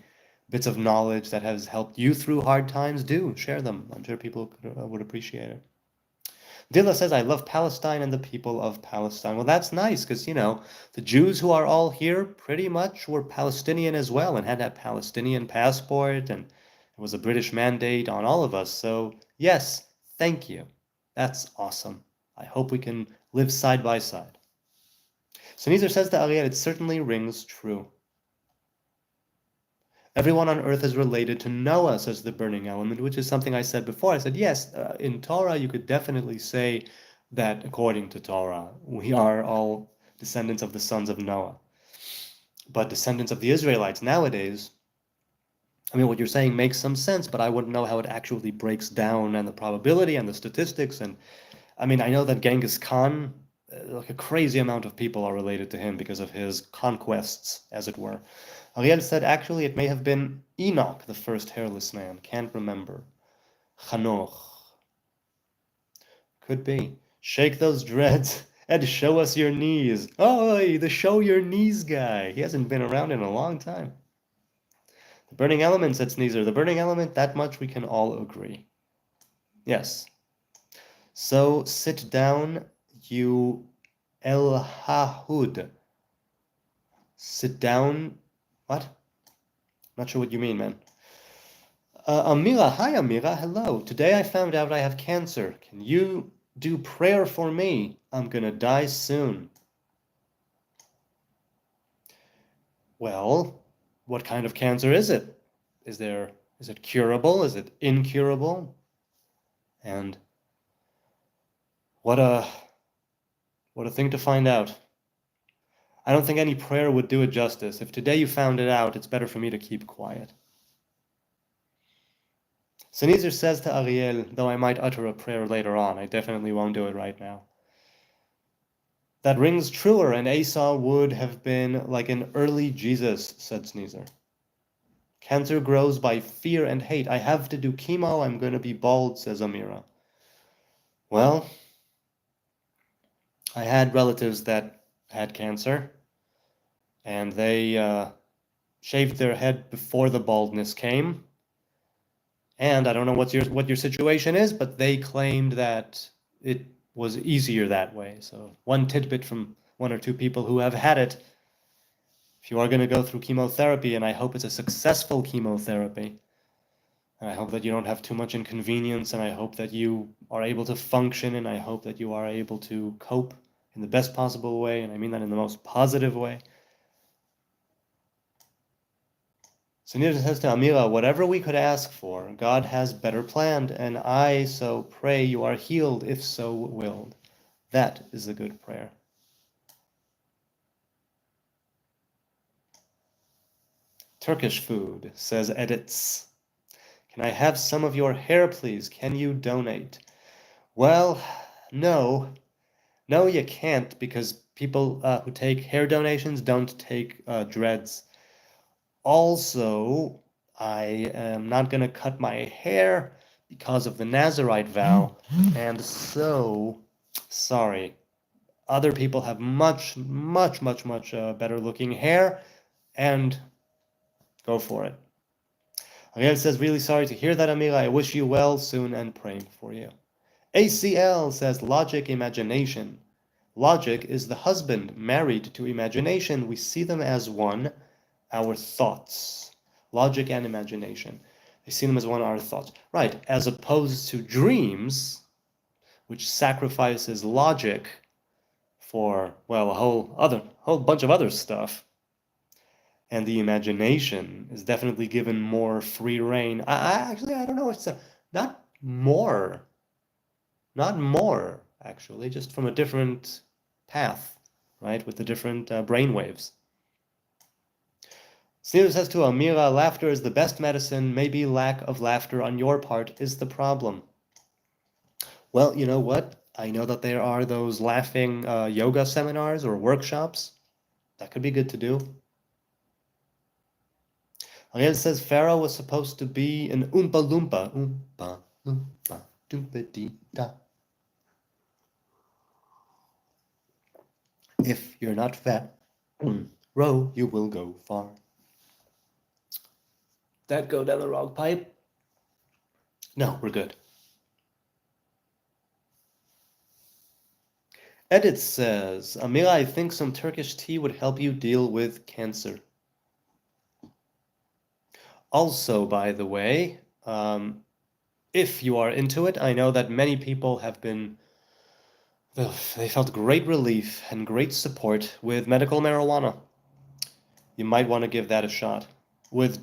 bits of knowledge that has helped you through hard times, do share them. I'm sure people would appreciate it. Dilla says, I love Palestine and the people of Palestine. Well, that's nice because, the Jews who are all here pretty much were Palestinian as well and had that Palestinian passport, and it was a British mandate on all of us. So, yes, thank you. That's awesome. I hope we can live side by side. Sneezer says to Ariel, it certainly rings true. Everyone on earth is related to Noah, says the burning element, which is something I said before. I said, yes, in Torah, you could definitely say that according to Torah, we are all descendants of the sons of Noah. But descendants of the Israelites nowadays, I mean, what you're saying makes some sense, but I wouldn't know how it actually breaks down and the probability and the statistics. And I mean, I know that Genghis Khan, like a crazy amount of people are related to him because of his conquests, as it were. Ariel said, actually, it may have been Enoch, the first hairless man. Can't remember. Chanoch. Could be. Shake those dreads and show us your knees. Oh, the show your knees guy. He hasn't been around in a long time. The burning element, said Sneezer. The burning element, that much we can all agree. Yes. So sit down, you El Hahud. Sit down. What? Not sure what you mean, man. Amira, hi Amira, hello. Today I found out I have cancer. Can you do prayer for me? I'm gonna die soon. Well, what kind of cancer is it? Is it curable? Is it incurable? And what a thing to find out. I don't think any prayer would do it justice. If today you found it out, it's better for me to keep quiet. Sneezer says to Ariel, though I might utter a prayer later on, I definitely won't do it right now. That rings truer, and Esau would have been like an early Jesus, said Sneezer. Cancer grows by fear and hate. I have to do chemo, I'm going to be bald, says Amira. Well, I had relatives that had cancer, and they shaved their head before the baldness came. And I don't know what your situation is, but they claimed that it was easier that way. So one tidbit from one or two people who have had it: if you are going to go through chemotherapy, and I hope it's a successful chemotherapy, and I hope that you don't have too much inconvenience, and I hope that you are able to function, and I hope that you are able to cope in the best possible way, and I mean that in the most positive way. So Nita says to Amira, whatever we could ask for, God has better planned, and I so pray you are healed, if so willed. That is a good prayer. Turkish food, says Edits. Can I have some of your hair, please? Can you donate? Well, no. No, you can't, because people who take hair donations don't take dreads. Also, I am not going to cut my hair because of the Nazarite vow, and so, sorry. Other people have much better looking hair, and go for it. Ariel says, really sorry to hear that, Amira. I wish you well soon and praying for you. ACL says, logic, imagination. Logic is the husband married to imagination. We see them as one, our thoughts. Logic and imagination. They see them as one, our thoughts. Right, as opposed to dreams, which sacrifices logic for, well, a whole bunch of other stuff. And the imagination is definitely given more free rein. I don't know. It's not more, actually, just from a different path, right? With the different brain waves. Steve says to Amira, laughter is the best medicine. Maybe lack of laughter on your part is the problem. Well, you know what? I know that there are those laughing yoga seminars or workshops. That could be good to do. Ariel says Pharaoh was supposed to be an Oompa Loompa. Oompa Loompa, Doompa-dee-da. If you're not fat, row, you will go far. That go down the wrong pipe? No, we're good. Edit says, Amira, I think some Turkish tea would help you deal with cancer. Also, by the way, if you are into it, I know that many people have been, they felt great relief and great support with medical marijuana. You might want to give that a shot with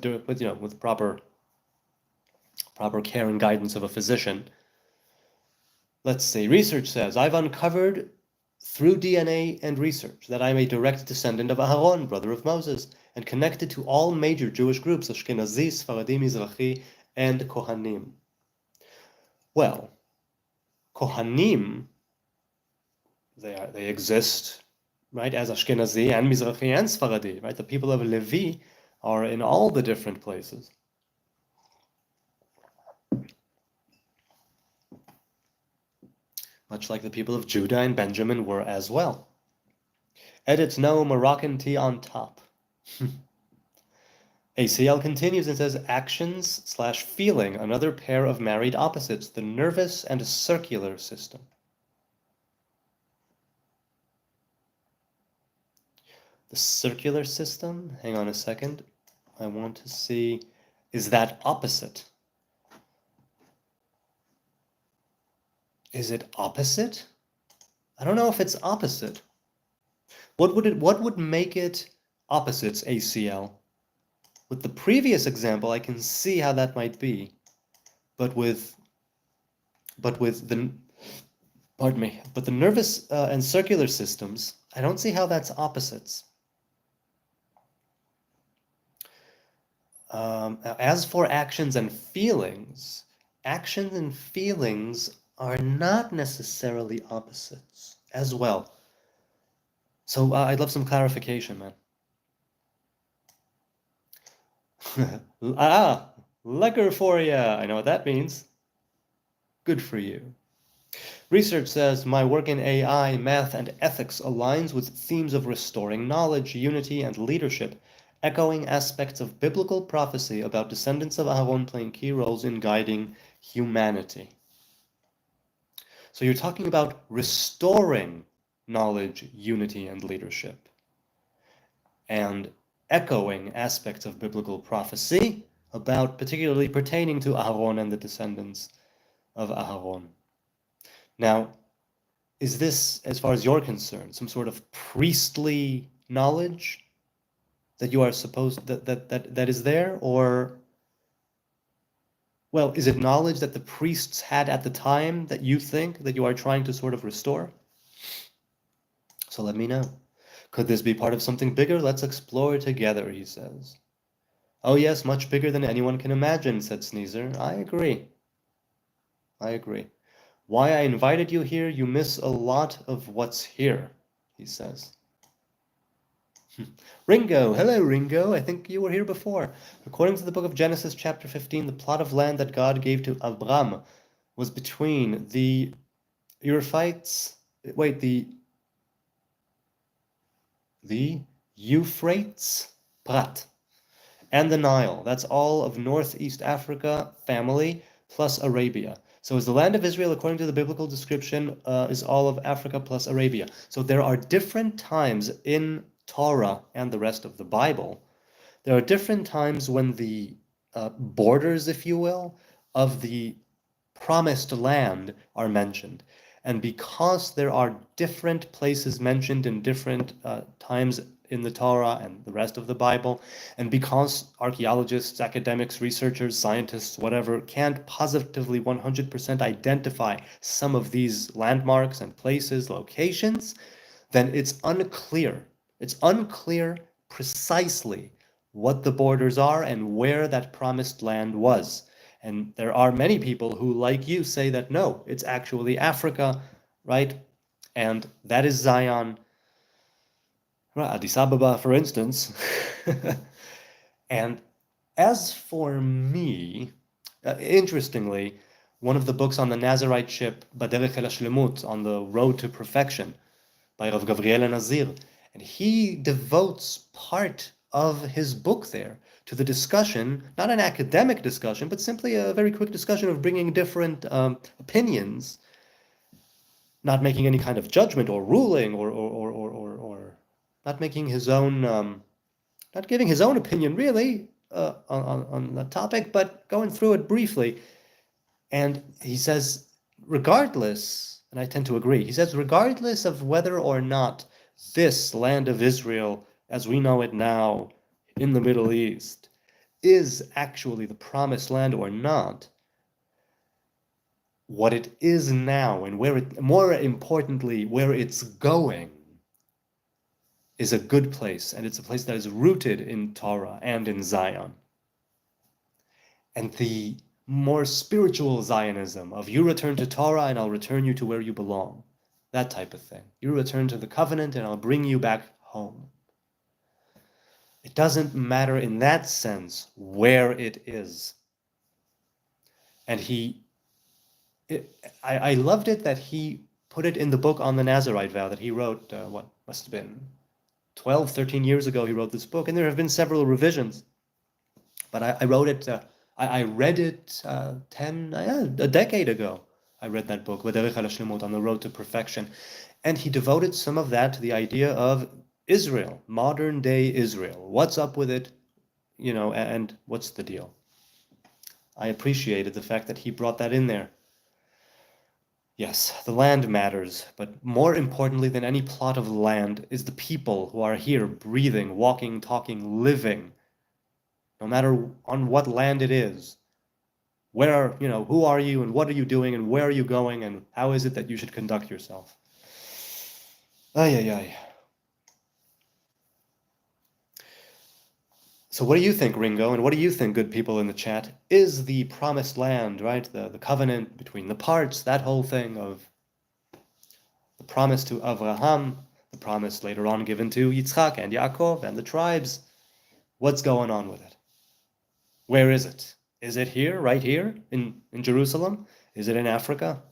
proper care and guidance of a physician. Let's see, research says, I've uncovered through DNA and research that I'm a direct descendant of Aharon, brother of Moses, and connected to all major Jewish groups, Ashkenazi, Sfaradi, Mizrahi, and Kohanim. Well, Kohanim, they exist, right, as Ashkenazi and Mizrahi and Sfaradi, right? The people of Levi are in all the different places. Much like the people of Judah and Benjamin were as well. Edit, no Moroccan tea on top. ACL continues and says, actions/feeling, another pair of married opposites, the nervous and circular system. The circular system, hang on a second. I want to see, is that opposite? Is it opposite? I don't know if it's opposite. What would make it opposites, ACL? With the previous example, I can see how that might be. But with the nervous and circular systems, I don't see how that's opposites. As for actions and feelings are not necessarily opposites as well. So I'd love some clarification, man. Lekker for ya. I know what that means. Good for you. Research says my work in AI, math, and ethics aligns with themes of restoring knowledge, unity, and leadership, echoing aspects of biblical prophecy about descendants of Aaron playing key roles in guiding humanity. So you're talking about restoring knowledge, unity, and leadership, and echoing aspects of biblical prophecy about particularly pertaining to Aaron and the descendants of Aaron. Now, is this, as far as you're concerned, some sort of priestly knowledge that you are supposed that is there, or well, is it knowledge that the priests had at the time that you think that you are trying to sort of restore? So let me know. Could this be part of something bigger? Let's explore together, he says. Oh yes, much bigger than anyone can imagine, said Sneezer. I agree. I agree. Why I invited you here, you miss a lot of what's here, he says. Ringo, hello Ringo, I think you were here before. According to the book of Genesis chapter 15, the plot of land that God gave to Abram was between the the Euphrates, Prat, and the Nile. That's all of Northeast Africa family plus Arabia. So is the land of Israel, according to the biblical description, is all of Africa plus Arabia. So there are different times in Torah and the rest of the Bible. There are different times when the borders, if you will, of the promised land are mentioned. And because there are different places mentioned in different times in the Torah and the rest of the Bible, and because archaeologists, academics, researchers, scientists, whatever, can't positively 100% identify some of these landmarks and places, locations, then it's unclear. It's unclear precisely what the borders are and where that promised land was. And there are many people who, like you, say that no, it's actually Africa, right? And that is Zion. Well, Addis Ababa, for instance. And as for me, interestingly, one of the books on the Nazarite ship, Baderech el Hashlemut, on the road to perfection, by Rav Gavriel Nazir, and he devotes part of his book there to the discussion, not an academic discussion, but simply a very quick discussion of bringing different opinions, not making any kind of judgment or ruling or not making his own, not giving his own opinion really on the topic, but going through it briefly. And he says, regardless, and I tend to agree, he says, regardless of whether or not this land of Israel, as we know it now in the Middle East, is actually the promised land or not, what it is now and where it, more importantly, where it's going, is a good place, and it's a place that is rooted in Torah and in Zion. And the more spiritual Zionism of you return to Torah and I'll return you to where you belong, that type of thing. You return to the covenant and I'll bring you back home. It doesn't matter in that sense where it is. And I loved it that he put it in the book on the Nazarite vow that he wrote, what must have been 12, 13 years ago he wrote this book, and there have been several revisions. But I wrote it, I read it a decade ago. I read that book, Baderech el Hashlemut, on the road to perfection. And he devoted some of that to the idea of Israel, modern day Israel. What's up with it, you know, and what's the deal? I appreciated the fact that he brought that in there. Yes, the land matters, but more importantly than any plot of land is the people who are here breathing, walking, talking, living, no matter on what land it is. Where, you know, who are you and what are you doing and where are you going and how is it that you should conduct yourself? Ay, ay, ay. So what do you think, Ringo, and what do you think, good people in the chat, is the promised land, right? The covenant between the parts, that whole thing of the promise to Avraham, the promise later on given to Yitzchak and Yaakov and the tribes. What's going on with it? Where is it? Is it here, right here in Jerusalem? Is it in Africa?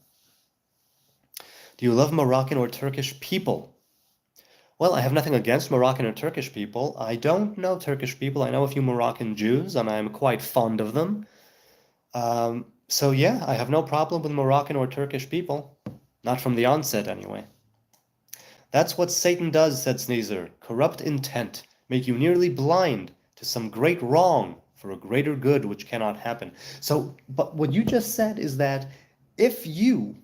Do you love Moroccan or Turkish people? Well, I have nothing against Moroccan or Turkish people. I don't know Turkish people. I know a few Moroccan Jews, and I'm quite fond of them. So yeah, I have no problem with Moroccan or Turkish people. Not from the onset, anyway. That's what Satan does, said Sneezer. Corrupt intent, make you nearly blind to some great wrong for a greater good which cannot happen. So, but what you just said is that if you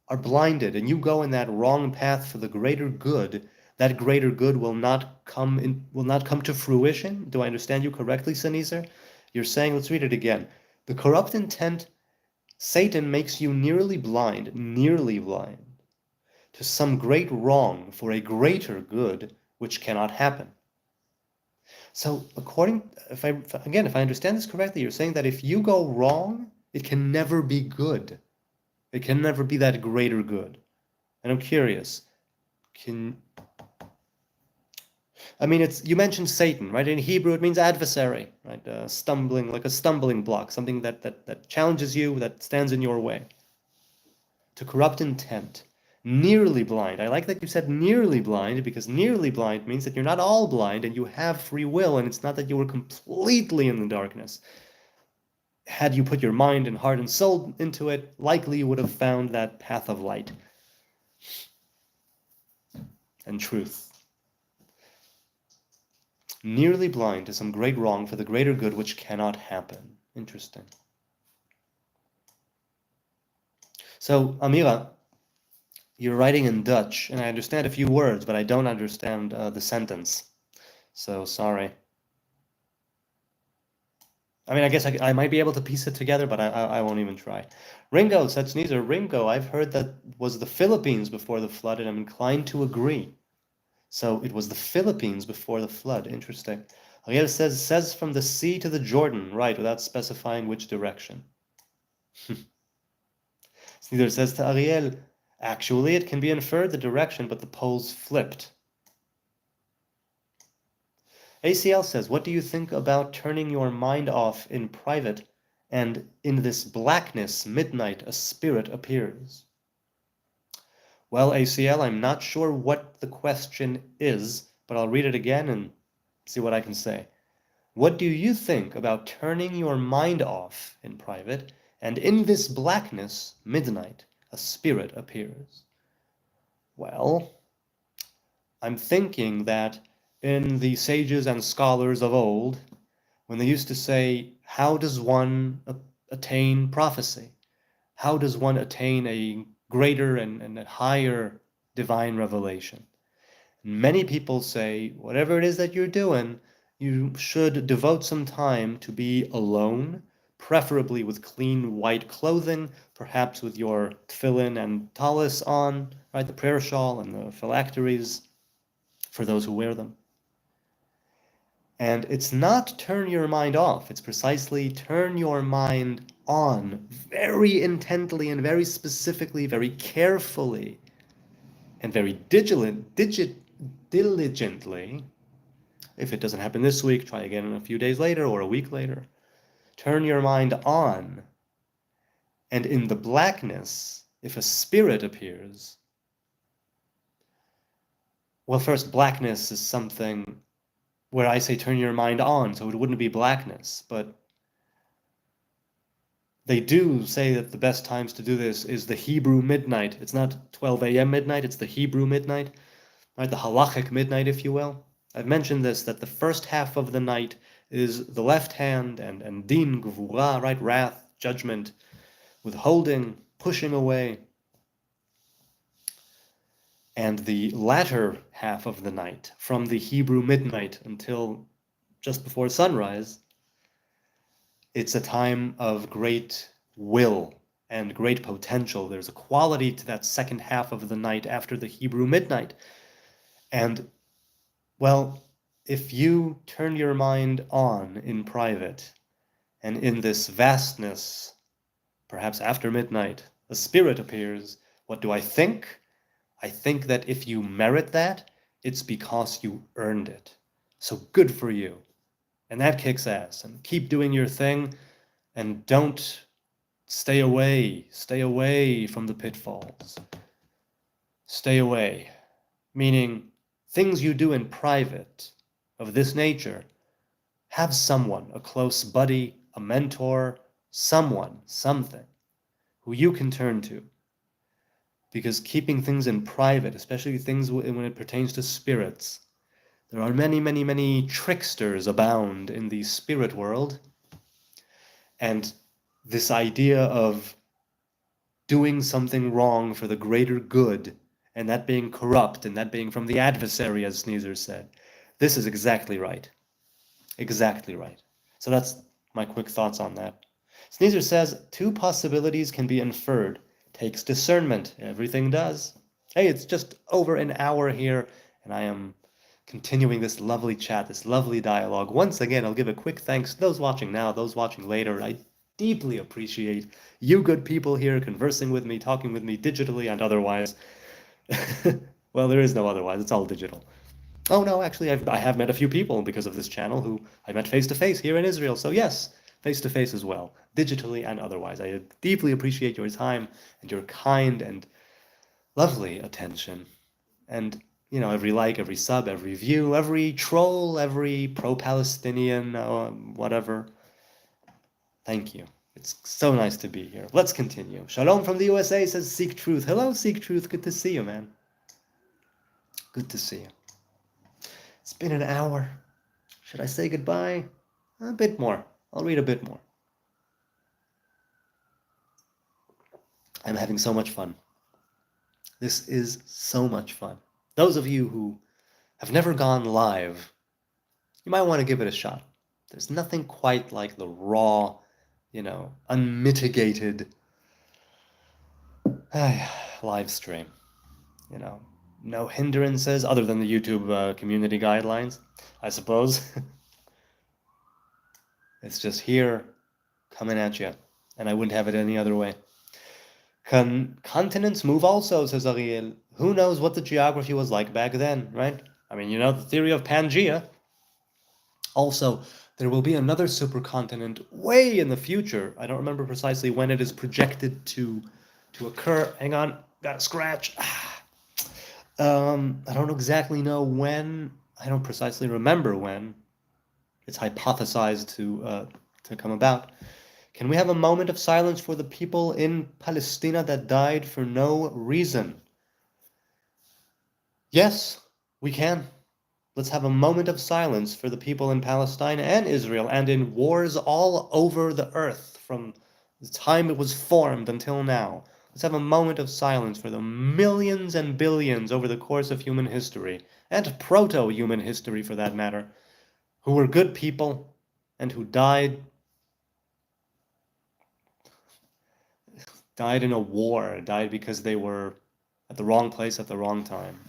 are blinded and you go in that wrong path for the greater good, that greater good will not come to fruition. Do I understand you correctly, Sneezer? You're saying, let's read it again. The corrupt intent, Satan makes you nearly blind to some great wrong for a greater good which cannot happen. So if I understand this correctly, you're saying that if you go wrong, it can never be good. It can never be that greater good. And I'm curious, you mentioned Satan, right? In Hebrew, it means adversary, right? Stumbling, like a stumbling block, something that challenges you, that stands in your way. To corrupt intent. Nearly blind. I like that you said nearly blind, because nearly blind means that you're not all blind and you have free will, and it's not that you were completely in the darkness. Had you put your mind and heart and soul into it, likely you would have found that path of light and truth. Nearly blind to some great wrong for the greater good which cannot happen. Interesting. So, Amira, you're writing in Dutch, and I understand a few words, but I don't understand the sentence. So, sorry. I mean, I guess I might be able to piece it together, but I won't even try. Ringo, said Sneezer. Ringo, I've heard that was the Philippines before the flood, and I'm inclined to agree. So it was the Philippines before the flood. Interesting. Ariel says from the sea to the Jordan, right, without specifying which direction. Sneezer says to Ariel, actually, it can be inferred the direction, but the poles flipped. ACL says, what do you think about turning your mind off in private, and in this blackness, midnight, a spirit appears? Well, ACL, I'm not sure what the question is, but I'll read it again and see what I can say. What do you think about turning your mind off in private, and in this blackness, midnight, a spirit appears? Well, I'm thinking that in the sages and scholars of old, when they used to say, how does one attain prophecy? How does one attain a greater and a higher divine revelation? And many people say, whatever it is that you're doing, you should devote some time to be alone, preferably with clean white clothing, perhaps with your tefillin and talis on, right, the prayer shawl and the phylacteries for those who wear them. And it's not turn your mind off, it's precisely turn your mind on very intently and very specifically, very carefully, and very diligently. If it doesn't happen this week, try again a few days later or a week later. Turn your mind on. And in the blackness, if a spirit appears, well, first, blackness is something where I say turn your mind on, so it wouldn't be blackness, but they do say that the best times to do this is the Hebrew midnight. It's not 12 a.m. midnight, it's the Hebrew midnight, right? The halachic midnight, if you will. I've mentioned this, that the first half of the night is the left hand and din, gvura, right? Wrath, judgment, withholding, pushing away. And the latter half of the night, from the Hebrew midnight until just before sunrise, it's a time of great will and great potential. There's a quality to that second half of the night after the Hebrew midnight. And, well, if you turn your mind on in private, and in this vastness, perhaps after midnight, a spirit appears, what do I think? I think that if you merit that, it's because you earned it. So good for you. And that kicks ass. And keep doing your thing, and don't stay away from the pitfalls. Stay away, meaning things you do in private of this nature, have someone, a close buddy, a mentor, someone, something, who you can turn to. Because keeping things in private, especially things when it pertains to spirits, there are many, many, many tricksters abound in the spirit world. And this idea of doing something wrong for the greater good, and that being corrupt, and that being from the adversary, as Sneezer said, this is exactly right. Exactly right. So that's my quick thoughts on that. Sneezer says, two possibilities can be inferred. Takes discernment. Everything does. Hey, it's just over an hour here, and I am continuing this lovely chat, this lovely dialogue. Once again, I'll give a quick thanks to those watching now, those watching later. I deeply appreciate you good people here conversing with me, talking with me digitally and otherwise. Well, there is no otherwise. It's all digital. Oh no, actually, I have met a few people because of this channel who I met face to face here in Israel. So yes, face to face as well, digitally and otherwise. I deeply appreciate your time and your kind and lovely attention. And, you know, every like, every sub, every view, every troll, every pro-Palestinian, whatever. Thank you. It's so nice to be here. Let's continue. Shalom from the USA says Seek Truth. Hello, Seek Truth. Good to see you, man. Good to see you. It's been an hour. Should I say goodbye? A bit more. I'll read a bit more. I'm having so much fun. This is so much fun. Those of you who have never gone live, you might want to give it a shot. There's nothing quite like the raw, unmitigated live stream. No hindrances other than the YouTube community guidelines, I suppose. It's just here, coming at you, and I wouldn't have it any other way. Continents move also, says Ariel. Who knows what the geography was like back then, right? I mean, the theory of Pangea. Also, there will be another supercontinent way in the future. I don't remember precisely when it is projected to occur. Hang on, got a scratch. I don't exactly know when. I don't precisely remember when. It's hypothesized to come about. Can we have a moment of silence for the people in Palestine that died for no reason? Yes, we can. Let's have a moment of silence for the people in Palestine and Israel and in wars all over the earth from the time it was formed until now. Let's have a moment of silence for the millions and billions over the course of human history, and proto-human history for that matter, who were good people and who died in a war, died because they were at the wrong place at the wrong time.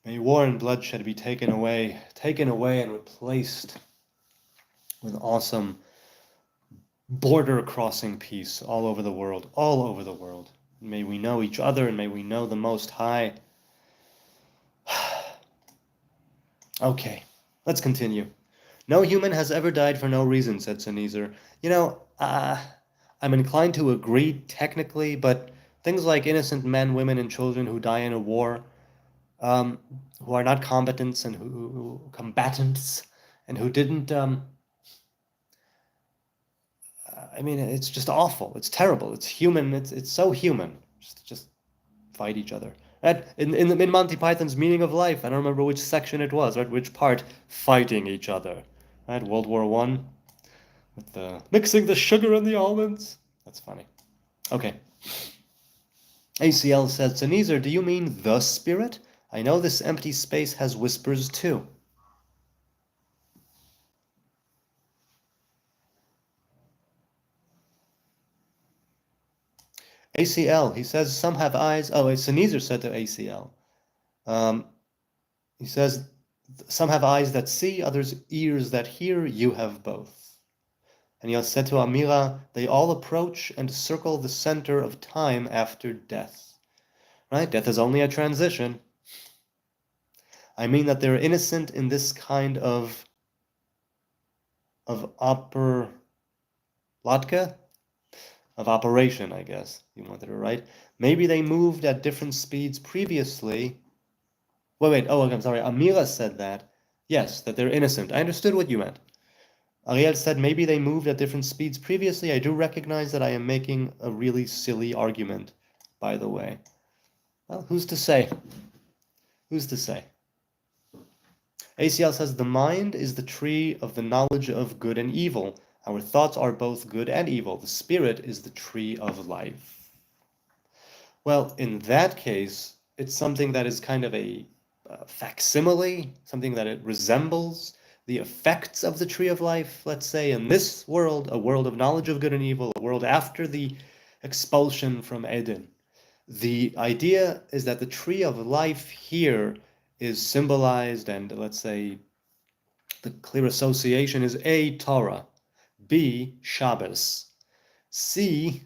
May war and bloodshed be taken away and replaced with awesome border-crossing peace all over the world, all over the world. May we know each other, and may we know the Most High. Okay, let's continue. No human has ever died for no reason, said Sneezer. I'm inclined to agree technically, but things like innocent men, women, and children who die in a war, who are not combatants and who combatants and who didn't. It's just awful. It's terrible. It's human. It's so human. Just fight each other. Right? In Monty Python's Meaning of Life, I don't remember which section it was. Right? Which part? Fighting each other. Right? World War I. With the mixing the sugar and the almonds. That's funny. Okay. ACL says, Sneezer, do you mean the spirit? I know this empty space has whispers too. ACL, he says, some have eyes. Oh, Sneezer said to ACL. He says, some have eyes that see, others ears that hear. You have both. And he said to Amira, they all approach and circle the center of time after death. Right? Death is only a transition. I mean that they're innocent in this kind of of Latka? Of operation, I guess you wanted to write. Maybe they moved at different speeds previously. Wait. Oh, I'm sorry. Amira said that. Yes, that they're innocent. I understood what you meant. Ariel said maybe they moved at different speeds previously. I do recognize that I am making a really silly argument, by the way. Well, who's to say? Who's to say? ACL says the mind is the tree of the knowledge of good and evil. Our thoughts are both good and evil. The spirit is the tree of life. Well, in that case, it's something that is kind of a facsimile, something that it resembles the effects of the tree of life, let's say, in this world, a world of knowledge of good and evil, a world after the expulsion from Eden. The idea is that the tree of life here is symbolized, and let's say the clear association is A, Torah, B, Shabbos, C,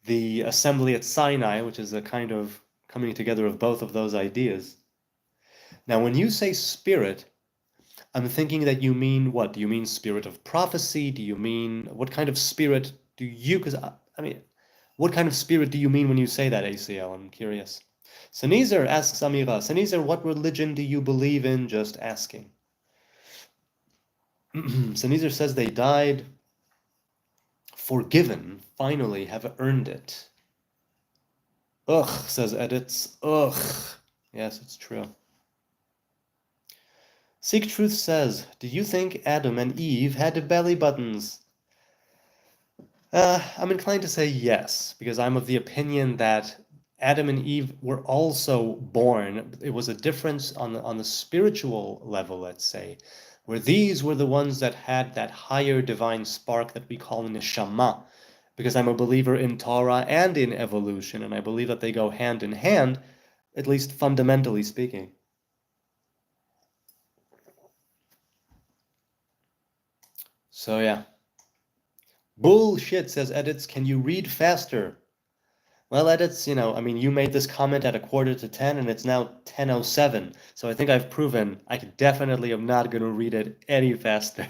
the assembly at Sinai, which is a kind of coming together of both of those ideas. Now, when you say spirit, I'm thinking that you mean what? Do you mean spirit of prophecy? Do you mean, what kind of spirit do you, because I mean, what kind of spirit do you mean when you say that, ACL? I'm curious. Sanizer asks Amira, Sanizer, what religion do you believe in? Just asking. Sanizer says they died forgiven, finally have earned it. Ugh, says Edits. Ugh. Yes, it's true. Seek Truth says, do you think Adam and Eve had belly buttons? I'm inclined to say yes, because I'm of the opinion that Adam and Eve were also born. It was a difference on the spiritual level, let's say, where these were the ones that had that higher divine spark that we call neshama, because I'm a believer in Torah and in evolution, and I believe that they go hand in hand, at least fundamentally speaking. So yeah. Bullshit, says Edits. Can you read faster? Well, Edits, I mean, you made this comment at 9:45, and it's now 10:07. So I think I've proven I definitely am not going to read it any faster.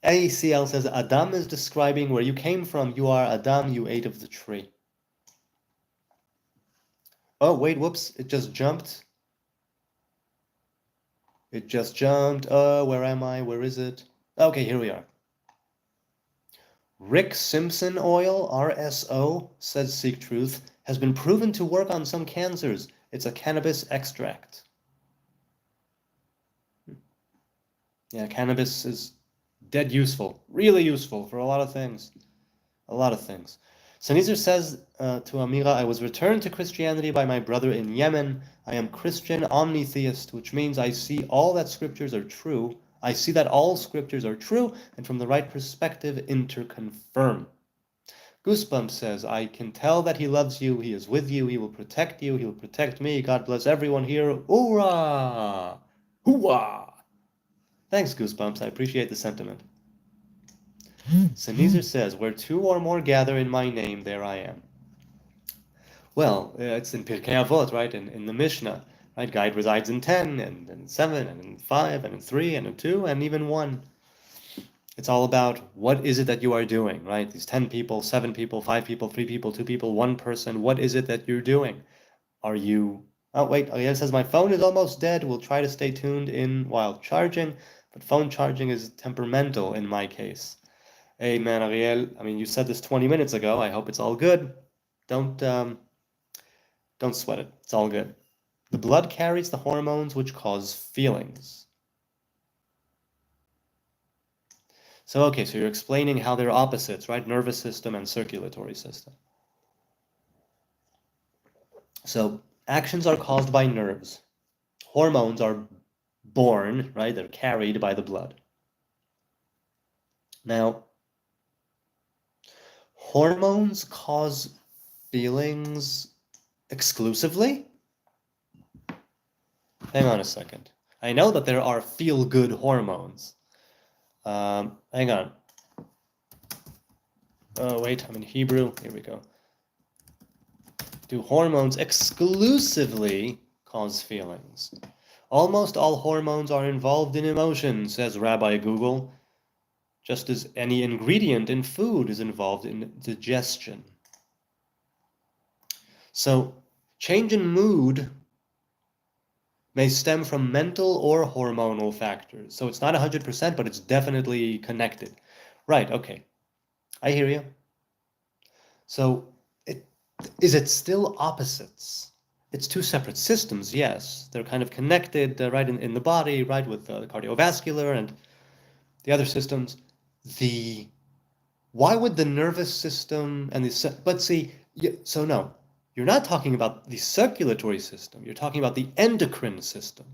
ACL says, Adam is describing where you came from. You are Adam, you ate of the tree. Oh, wait, whoops, it just jumped. It just jumped. Where am I? Where is it? Okay, here we are. Rick Simpson oil, RSO, says Seek Truth, has been proven to work on some cancers. It's a cannabis extract. Yeah, cannabis is dead useful, really useful for a lot of things. A lot of things. Sanizer says to Amira, I was returned to Christianity by my brother in Yemen. I am Christian omnitheist, which means I see all that scriptures are true. I see that all scriptures are true, and from the right perspective, interconfirm. Goosebumps says, I can tell that he loves you, he is with you, he will protect you, he will protect me. God bless everyone here. Hoorah! Hooah! Thanks, Goosebumps. I appreciate the sentiment. Sanizer says, where two or more gather in my name, there I am. Well, it's in Pirkei Avot, right? In the Mishnah, right? God resides in 10, and in 7, and in 5, and in 3, and in 2, and even 1. It's all about what is it that you are doing, right? These 10 people, 7 people, 5 people, 3 people, 2 people, 1 person. What is it that you're doing? Are you... Oh, wait, Ariel says, my phone is almost dead. We'll try to stay tuned in while charging, but phone charging is temperamental in my case. Hey, man, Ariel, I mean, you said this 20 minutes ago. I hope it's all good. Don't sweat it. It's all good. The blood carries the hormones which cause feelings. So, okay, so you're explaining how they're opposites, right? Nervous system and circulatory system. So, actions are caused by nerves. Hormones are born, right? They're carried by the blood. Now, hormones cause feelings exclusively? Hang on a second. I know that there are feel-good hormones. Hang on. Oh, wait, I'm in Hebrew. Here we go. Do hormones exclusively cause feelings? Almost all hormones are involved in emotion, says Rabbi Google, just as any ingredient in food is involved in digestion. So, change in mood may stem from mental or hormonal factors. So it's not 100%, but it's definitely connected. Right, okay. I hear you. So it, is it still opposites? It's two separate systems, yes. They're kind of connected, right, in the body, right, with the cardiovascular and the other systems. Why would the nervous system and but see, so no, you're not talking about the circulatory system. You're talking about the endocrine system.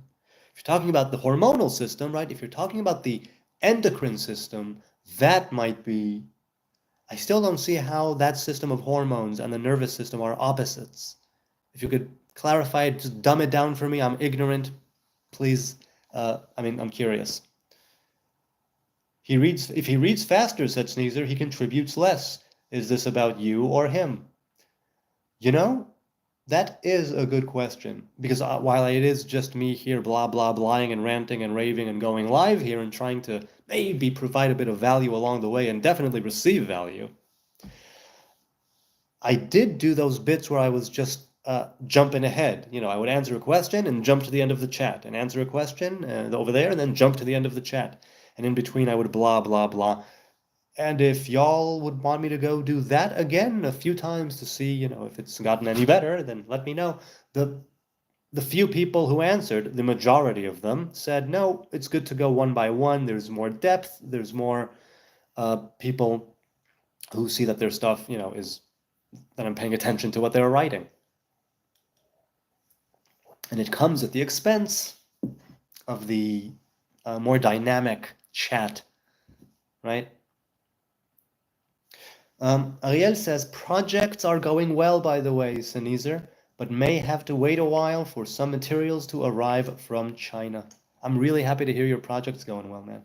If you're talking about the hormonal system, right? If you're talking about the endocrine system, that might be. I still don't see how that system of hormones and the nervous system are opposites. If you could clarify it, just dumb it down for me. I'm ignorant. Please. I'm curious. If he reads faster, said Sneezer, he contributes less. Is this about you or him? You know, that is a good question. Because while it is just me here blah blah blahing and ranting and raving and going live here and trying to maybe provide a bit of value along the way and definitely receive value, I did do those bits where I was just jumping ahead. You know, I would answer a question and jump to the end of the chat and answer a question over there and then jump to the end of the chat. And in between, I would blah, blah, blah. And if y'all would want me to go do that again a few times to see, you know, if it's gotten any better, then let me know. The few people who answered, the majority of them, said, no, it's good to go one by one. There's more depth. There's more people who see that their stuff, you know, is that I'm paying attention to what they're writing. And it comes at the expense of the more dynamic chat, right? Ariel says, projects are going well, by the way, Sneezer, but may have to wait a while for some materials to arrive from China. I'm really happy to hear your project's going well, man.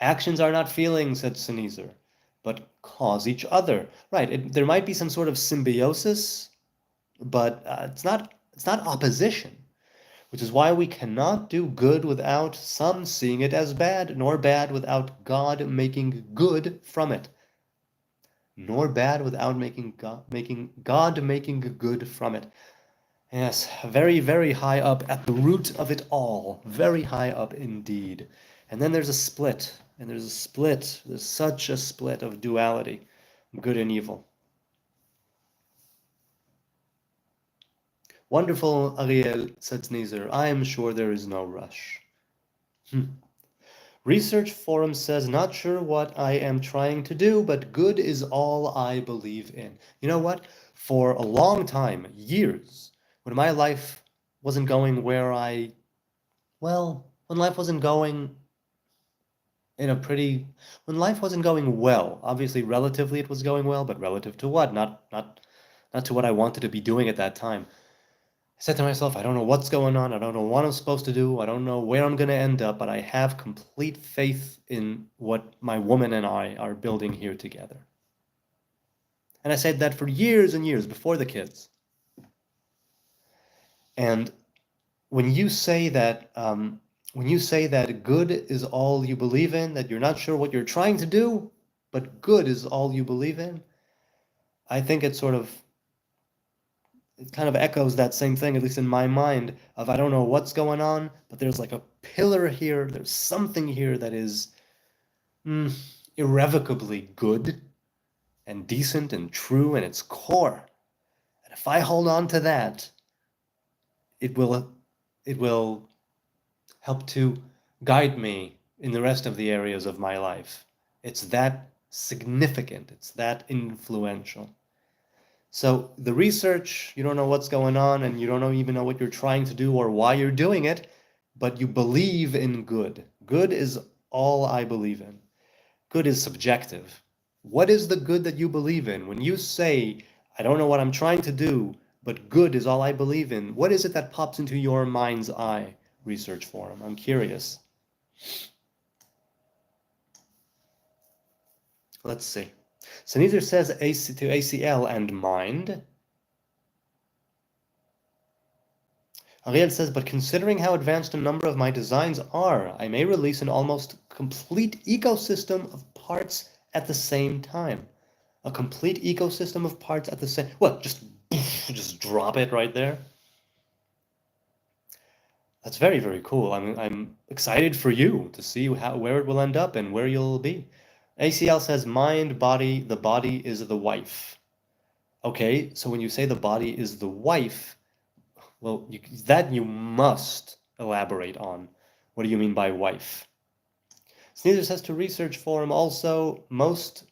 Actions are not feelings, said Sneezer, but cause each other. Right, there might be some sort of symbiosis, but it's not opposition, which is why we cannot do good without some seeing it as bad, nor bad without God making good from it. Nor bad without making God making good from it. Yes, very, very high up at the root of it all. Very high up indeed. And then there's a split. And there's a split. There's such a split of duality, good and evil. Wonderful, Ariel, said Sneezer. I am sure there is no rush. Research Forum says, not sure what I am trying to do, but good is all I believe in. You know what? For a long time, years, when my life wasn't going when life wasn't going when life wasn't going well, obviously relatively it was going well, but relative to what? Not to what I wanted to be doing at that time. I said to myself, I don't know what's going on. I don't know what I'm supposed to do. I don't know where I'm going to end up, but I have complete faith in what my woman and I are building here together. And I said that for years and years before the kids. And when you say that good is all you believe in, that you're not sure what you're trying to do, but good is all you believe in, I think it kind of echoes that same thing, at least in my mind, of I don't know what's going on, but there's like a pillar here, there's something here that is irrevocably good and decent and true in its core. And if I hold on to that, it will help to guide me in the rest of the areas of my life. It's that significant, it's that influential. So the research, you don't know what's going on and you don't even know what you're trying to do or why you're doing it, but you believe in good. Good is all I believe in. Good is subjective. What is the good that you believe in? When you say, I don't know what I'm trying to do, but good is all I believe in, what is it that pops into your mind's eye? Research Forum. I'm curious. Let's see. So neither says AC to ACL and mind. Ariel says, but considering how advanced a number of my designs are, I may release an almost complete ecosystem of parts at the same time. A complete ecosystem of parts at the same... What, just drop it right there? That's very, very cool. I'm excited for you to see where it will end up and where you'll be. ACL says, mind, body, the body is the wife. Okay, so when you say the body is the wife, well, that you must elaborate on. What do you mean by wife? Sneezer says to research forum also, most,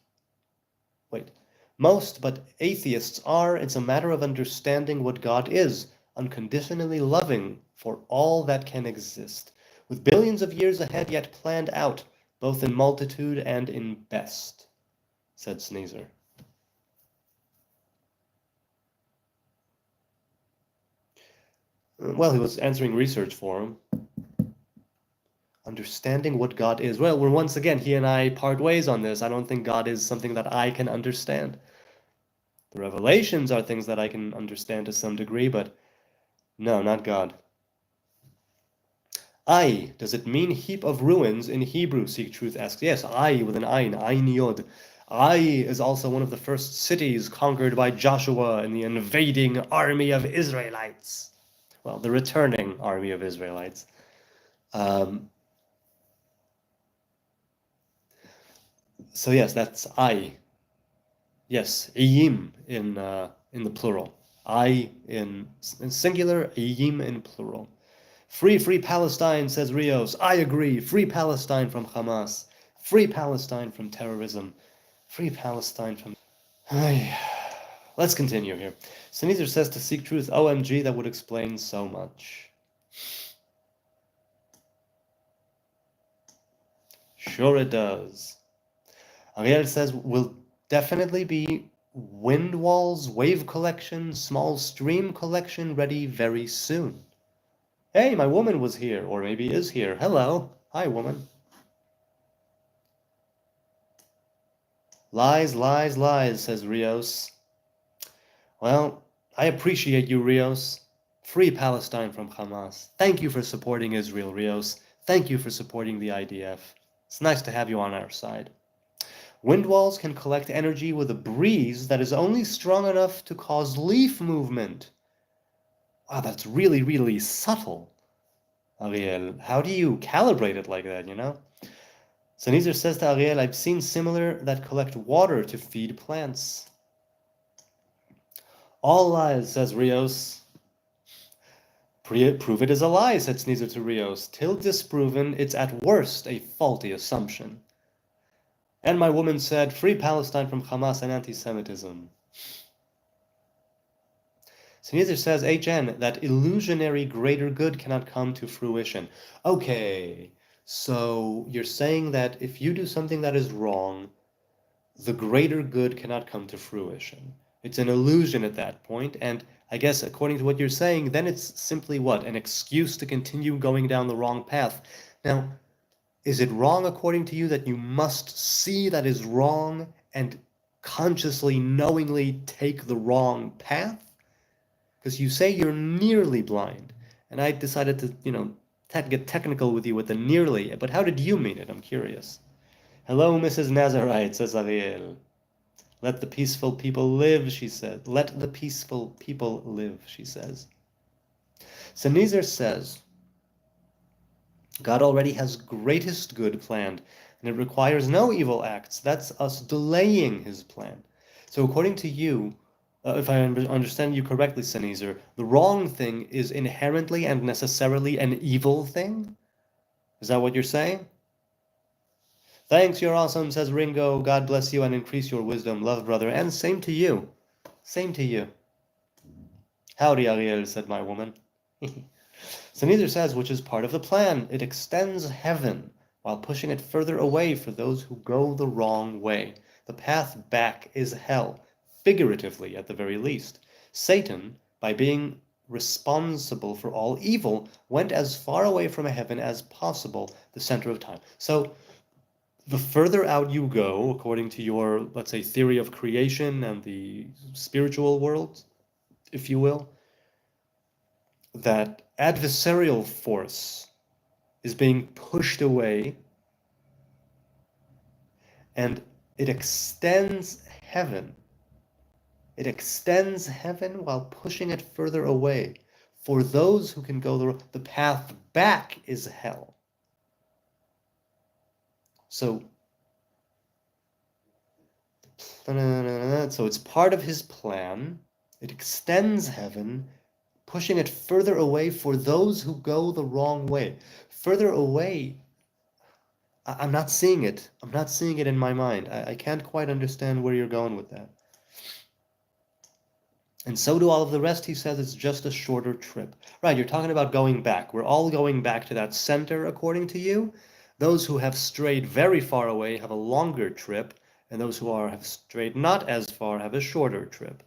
but atheists are, it's a matter of understanding what God is, unconditionally loving for all that can exist, with billions of years ahead yet planned out, both in multitude and in best, said Sneezer. Well, he was answering research forum. Understanding what God is. Well, we're once again, he and I part ways on this. I don't think God is something that I can understand. The revelations are things that I can understand to some degree, but no, not God. I, does it mean heap of ruins in Hebrew? Seek Truth asks. Yes, I with an Ayin Yod. Ai is also one of the first cities conquered by Joshua in the invading army of Israelites. Well, the returning army of Israelites. So yes, that's I. Yes, Iyim in the plural. I in singular, Iyim in plural. Free, free Palestine, says Rios. I agree. Free Palestine from Hamas. Free Palestine from terrorism. Free Palestine from... Let's continue here. Sneezer says to seek truth. OMG, that would explain so much. Sure it does. Ariel says, will definitely be wind walls, wave collection, small stream collection ready very soon. Hey, my woman was here, or maybe is here. Hello. Hi, woman. Lies, lies, lies, says Rios. Well, I appreciate you, Rios. Free Palestine from Hamas. Thank you for supporting Israel, Rios. Thank you for supporting the IDF. It's nice to have you on our side. Wind walls can collect energy with a breeze that is only strong enough to cause leaf movement. Wow, that's really, really subtle. Ariel, how do you calibrate it like that, you know? Sneezer says to Ariel, I've seen similar that collect water to feed plants. All lies, says Rios. Prove it is a lie, said Sneezer to Rios. Till disproven, it's at worst a faulty assumption. And my woman said, free Palestine from Hamas and anti-Semitism. Sneezer says, HN, that illusionary greater good cannot come to fruition. Okay, so you're saying that if you do something that is wrong, the greater good cannot come to fruition. It's an illusion at that point, and I guess according to what you're saying, then it's simply what? An excuse to continue going down the wrong path. Now, is it wrong according to you that you must see that is wrong and consciously, knowingly take the wrong path? Because you say you're nearly blind, and I decided to, get technical with you with the nearly, but how did you mean it? I'm curious. Hello, Mrs. Nazarite, says Ariel. Let the peaceful people live, she said. Let the peaceful people live, she says. Sneezer says, God already has greatest good planned, and it requires no evil acts. That's us delaying his plan. So according to you, if I understand you correctly, Sneezer, the wrong thing is inherently and necessarily an evil thing? Is that what you're saying? Thanks, you're awesome, says Ringo. God bless you and increase your wisdom. Love, brother. And same to you. Same to you. Howdy, Ariel, said my woman. Sneezer says, which is part of the plan. It extends heaven while pushing it further away for those who go the wrong way. The path back is hell, figuratively at the very least. Satan, by being responsible for all evil, went as far away from heaven as possible, the center of time. So the further out you go, according to your, let's say, theory of creation and the spiritual world, if you will, that adversarial force is being pushed away, and it extends heaven. It extends heaven while pushing it further away. For those who can go the path back is hell. So it's part of his plan. It extends heaven, pushing it further away for those who go the wrong way. Further away, I'm not seeing it. I'm not seeing it in my mind. I can't quite understand where you're going with that. And so do all of the rest. He says it's just a shorter trip. Right, you're talking about going back. We're all going back to that center, according to you. Those who have strayed very far away have a longer trip, and those who have strayed not as far have a shorter trip.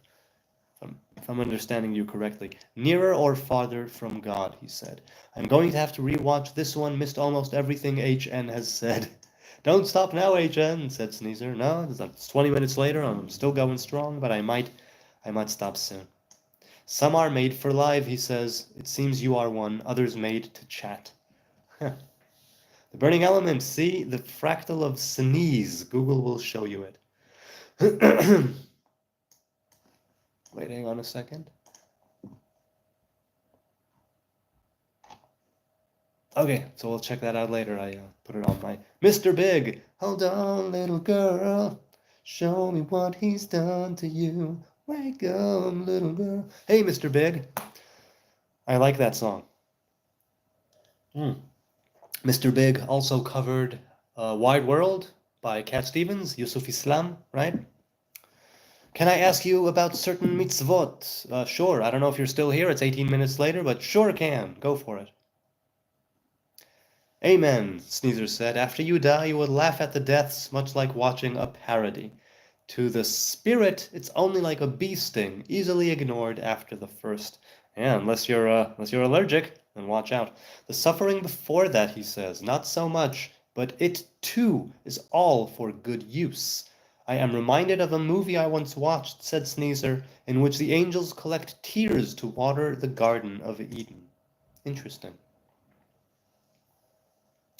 If I'm understanding you correctly. Nearer or farther from God, he said. I'm going to have to rewatch this one. Missed almost everything HN has said. Don't stop now, HN, said Sneezer. No, it's 20 minutes later. I'm still going strong, but I might stop soon. Some are made for live, he says. It seems you are one. Others made to chat. The burning element. See? The fractal of sneeze. Google will show you it. Wait, hang on a second. Okay, so we'll check that out later. I put it on my Mr. Big. Hold on, little girl. Show me what he's done to you. Wake up, little girl. Hey, Mr. Big. I like that song. Mr. Big also covered Wide World by Cat Stevens, Yusuf Islam, right? Can I ask you about certain mitzvot? Sure. I don't know if you're still here. It's 18 minutes later, but sure can. Go for it. Amen, Sneezer said. After you die, you will laugh at the deaths, much like watching a parody. To the spirit, it's only like a bee sting, easily ignored after the first. Yeah, unless you're allergic, then watch out. The suffering before that, he says, not so much, but it too is all for good use. I am reminded of a movie I once watched, said Sneezer, in which the angels collect tears to water the Garden of Eden. Interesting.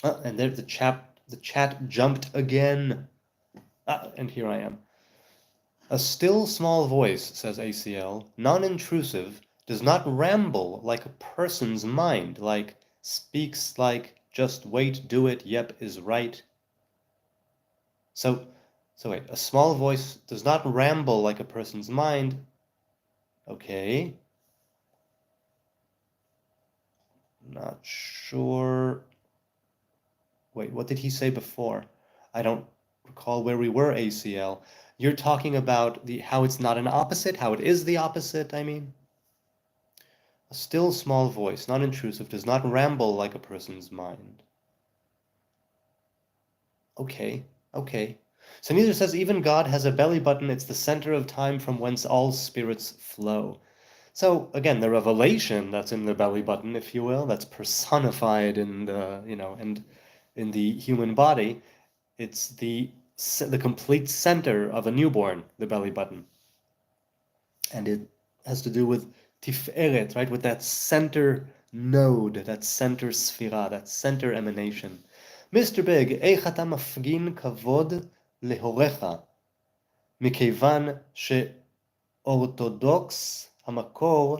And there the chat jumped again. And here I am. A still small voice, says ACL, non-intrusive, does not ramble like a person's mind, like speaks like just wait, do it, yep is right. So wait, a small voice does not ramble like a person's mind. Okay. Not sure. Wait, what did he say before? I don't recall where we were, ACL. You're talking about how it's not an opposite, how it is the opposite, I mean. A still small voice, non-intrusive, does not ramble like a person's mind. Okay. So Sneezer says even God has a belly button. It's the center of time from whence all spirits flow. So again, the revelation that's in the belly button, if you will, that's personified in the, and in the human body, it's the complete center of a newborn, the belly button. And it has to do with tiferet, right? With that center node, that center sphira, that center emanation. Mr. Big, איך אתה מפגין כבוד להוריך, מכיוון שאורתודוקס המקור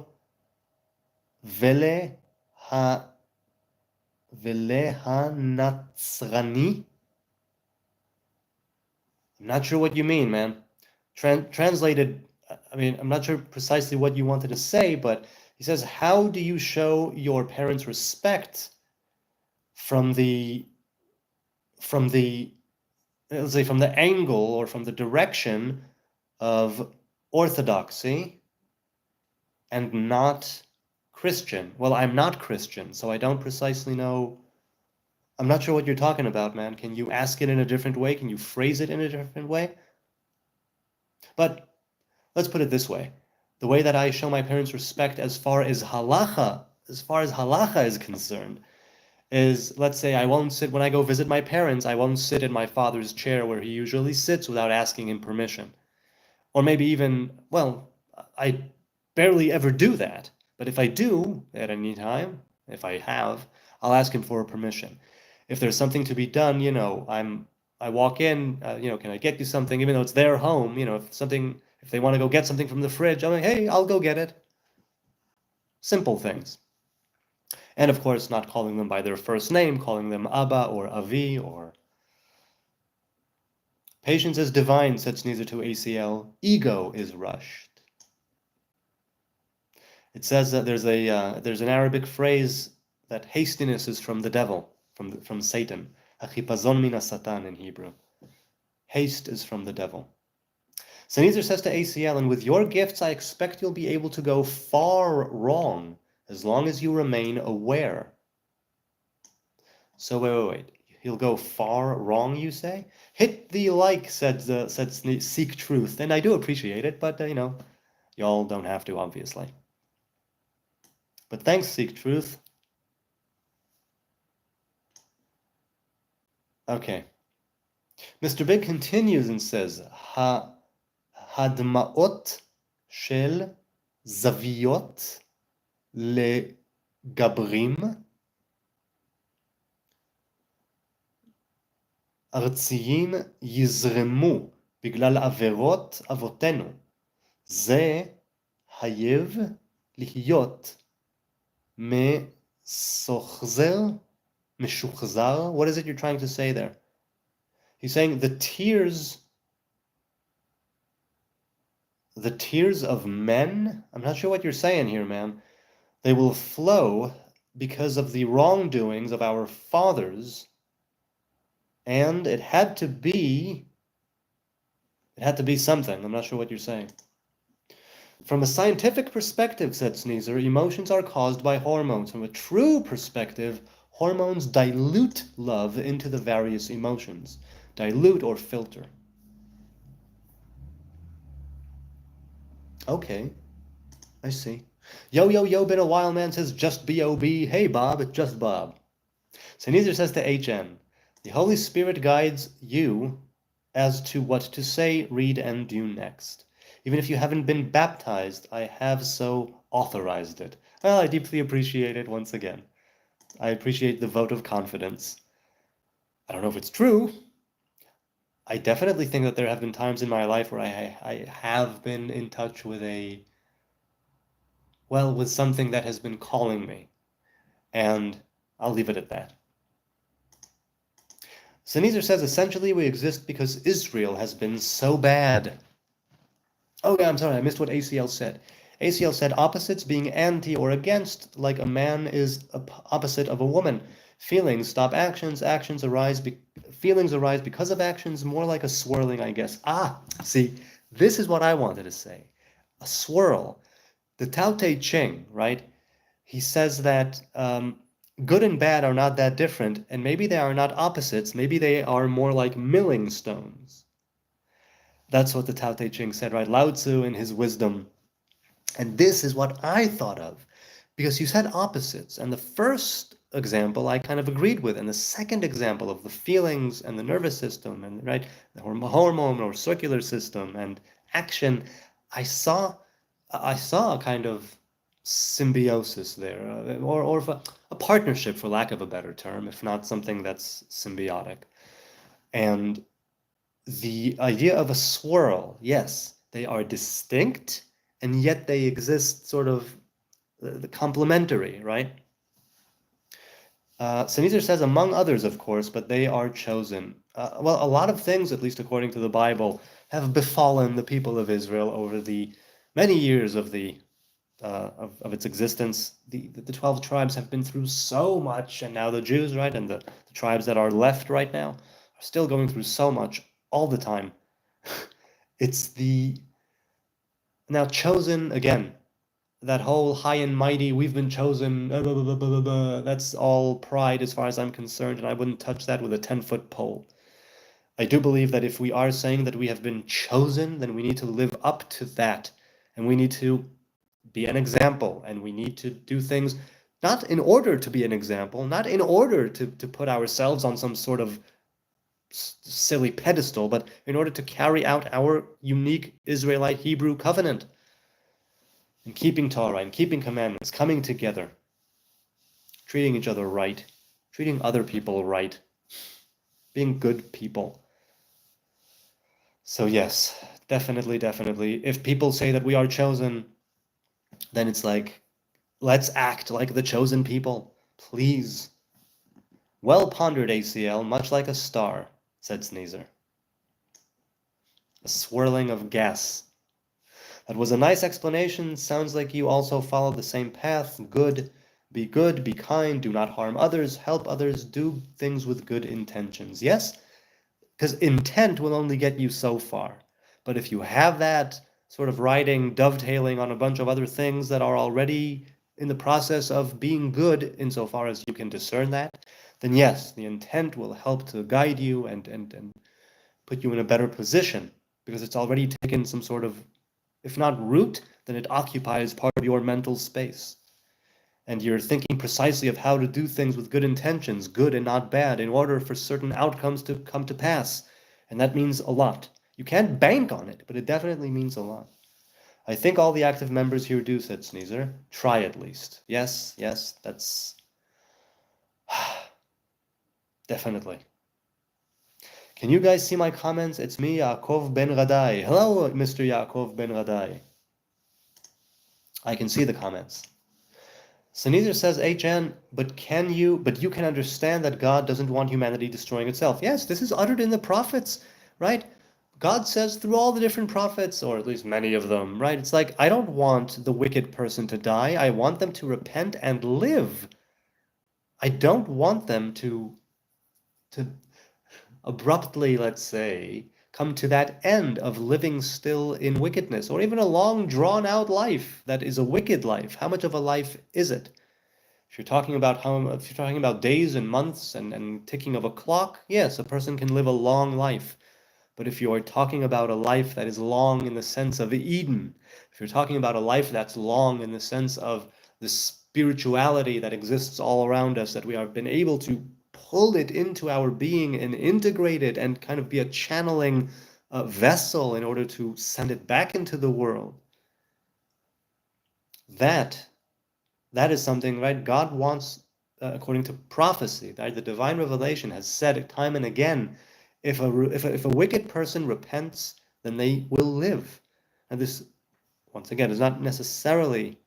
ולהנצרני? I'm not sure what you mean, man. Translated, I mean, I'm not sure precisely what you wanted to say, but he says, how do you show your parents' respect from the let's say from the angle or from the direction of orthodoxy and not Christian? Well, I'm not Christian, so I don't precisely know. I'm not sure what you're talking about, man. Can you ask it in a different way? Can you phrase it in a different way? But let's put it this way. The way that I show my parents respect as far as halacha is concerned, is, let's say I won't sit, when I go visit my parents, I won't sit in my father's chair where he usually sits without asking him permission. Or maybe even, well, I barely ever do that. But if I do at any time, if I have, I'll ask him for permission. If there's something to be done, I walk in, can I get you something, even though it's their home, if they want to go get something from the fridge, I'm like, hey, I'll go get it. Simple things. And of course, not calling them by their first name, calling them Abba or Avi or... Patience is divine, said Sneezer to ACL. Ego is rushed. It says that there's an Arabic phrase that hastiness is from the devil, from Satan. Achipazon mina satan in Hebrew. Haste is from the devil. Sneezer says to ACL, and with your gifts, I expect you'll be able to go far wrong as long as you remain aware. So wait. He'll go far wrong, you say? Hit the like, said Seek Truth, and I do appreciate it, but y'all don't have to, obviously. But thanks, Seek Truth. Okay. Mr. Big continues and says, Hadmaot shel zaviyot legabrim ארציים יזרמו בגלל עבירות אבותינו. זה חייב להיות משוחזר. What is it you're trying to say there? He's saying the tears of men, I'm not sure what you're saying here, man. They will flow because of the wrongdoings of our fathers. And it had to be something. I'm not sure what you're saying. From a scientific perspective, said Sneezer, emotions are caused by hormones. From a true perspective, hormones dilute love into the various emotions. Dilute or filter. Okay, I see. Yo, been a while, man, says just B.O.B. Hey, Bob, it's just Bob. Sneezer says to H.N., the Holy Spirit guides you as to what to say, read, and do next. Even if you haven't been baptized, I have so authorized it. Well, I deeply appreciate it once again. I appreciate the vote of confidence. I don't know if it's true. I definitely think that there have been times in my life where I have been in touch with with something that has been calling me. And I'll leave it at that. Sneezer says, essentially, we exist because Israel has been so bad. Oh, yeah, I'm sorry, I missed what ACL said. ACL said, opposites being anti or against, like a man is opposite of a woman. Feelings stop actions, feelings arise because of actions, more like a swirling, I guess. See, this is what I wanted to say. A swirl. The Tao Te Ching, right? He says that... good and bad are not that different, and maybe they are not opposites, maybe they are more like milling stones. That's what the Tao Te Ching said, right? Lao Tzu in his wisdom. And this is what I thought of, because you said opposites, and the first example I kind of agreed with, and the second example of the feelings and the nervous system, and right, the hormone or circular system and action, I saw a kind of symbiosis there, or a partnership, for lack of a better term, if not something that's symbiotic. And the idea of a swirl, yes, they are distinct, and yet they exist sort of the complementary, right? Sneezer says, among others, of course, but they are chosen. Well, a lot of things, at least according to the Bible, have befallen the people of Israel over the many years of its existence. The 12 tribes have been through so much, and now the Jews, right, and the tribes that are left right now are still going through so much all the time. It's now chosen, again, that whole high and mighty, we've been chosen, blah, blah, blah, blah, that's all pride as far as I'm concerned, and I wouldn't touch that with a 10-foot pole. I do believe that if we are saying that we have been chosen, then we need to live up to that, and we need to be an example, and we need to do things not in order to be an example, not in order to put ourselves on some sort of silly pedestal, but in order to carry out our unique Israelite Hebrew covenant. in keeping Torah, in keeping commandments, coming together, treating each other right, treating other people right, being good people. So yes, definitely, definitely. If people say that we are chosen, then it's like, let's act like the chosen people, please. Well pondered, ACL, much like a star, said Sneezer. A swirling of gas. That was a nice explanation. Sounds like you also followed the same path. Good, be kind, do not harm others, help others, do things with good intentions. Yes? Because intent will only get you so far. But if you have that sort of writing, dovetailing on a bunch of other things that are already in the process of being good, insofar as you can discern that, then yes, the intent will help to guide you and put you in a better position, because it's already taken some sort of, if not root, then it occupies part of your mental space. And you're thinking precisely of how to do things with good intentions, good and not bad, in order for certain outcomes to come to pass. And that means a lot. You can't bank on it, but it definitely means a lot. I think all the active members here do, said Sneezer. Try at least. Yes, that's definitely. Can you guys see my comments? It's me, Yaakov Ben Radai. Hello, Mr. Yaakov Ben Radai. I can see the comments. Sneezer says, HN, but you can understand that God doesn't want humanity destroying itself. Yes, this is uttered in the prophets, right? God says through all the different prophets, or at least many of them, right? It's like, I don't want the wicked person to die. I want them to repent and live. I don't want them to abruptly, let's say, come to that end of living still in wickedness, or even a long drawn out life that is a wicked life. How much of a life is it? If you're talking about days and months and ticking of a clock, yes, a person can live a long life. But if you are talking about a life that is long in the sense of Eden, if you're talking about a life that's long in the sense of the spirituality that exists all around us, that we have been able to pull it into our being and integrate it and kind of be a channeling vessel in order to send it back into the world, that is something, right? God wants, according to prophecy, right? The divine revelation has said it time and again, if a wicked person repents, then they will live. And this, once again, does not necessarily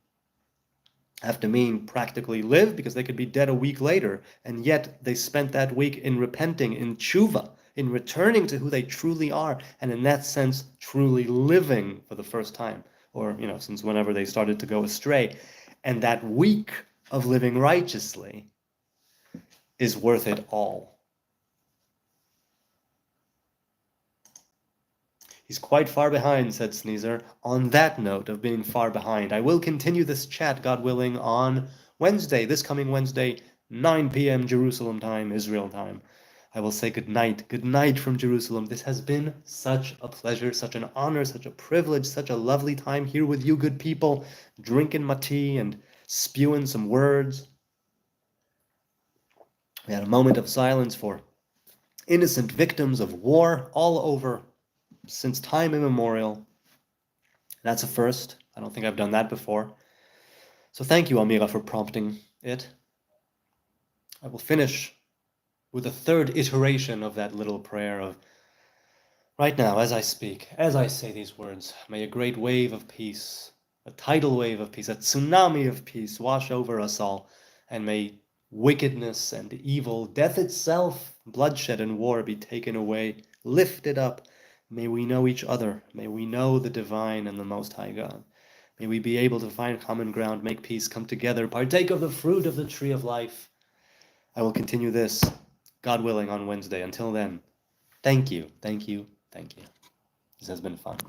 have to mean practically live, because they could be dead a week later, and yet they spent that week in repenting, in tshuva, in returning to who they truly are, and in that sense, truly living for the first time, or, since whenever they started to go astray. And that week of living righteously is worth it all. He's quite far behind, said Sneezer. On that note of being far behind, I will continue this chat, God willing, on Wednesday, this coming Wednesday, 9 p.m. Jerusalem time, Israel time. I will say good night from Jerusalem. This has been such a pleasure, such an honor, such a privilege, such a lovely time here with you good people, drinking my tea and spewing some words. We had a moment of silence for innocent victims of war all over since time immemorial. That's a first. I don't think I've done that before. So thank you, Amira, for prompting it. I will finish with a third iteration of that little prayer of, right now, as I speak, as I say these words, may a great wave of peace, a tidal wave of peace, a tsunami of peace wash over us all, and may wickedness and evil, death itself, bloodshed and war be taken away, lifted up. May we know each other. May we know the divine and the Most High God. May we be able to find common ground, make peace, come together, partake of the fruit of the tree of life. I will continue this, God willing, on Wednesday. Until then, thank you. This has been fun.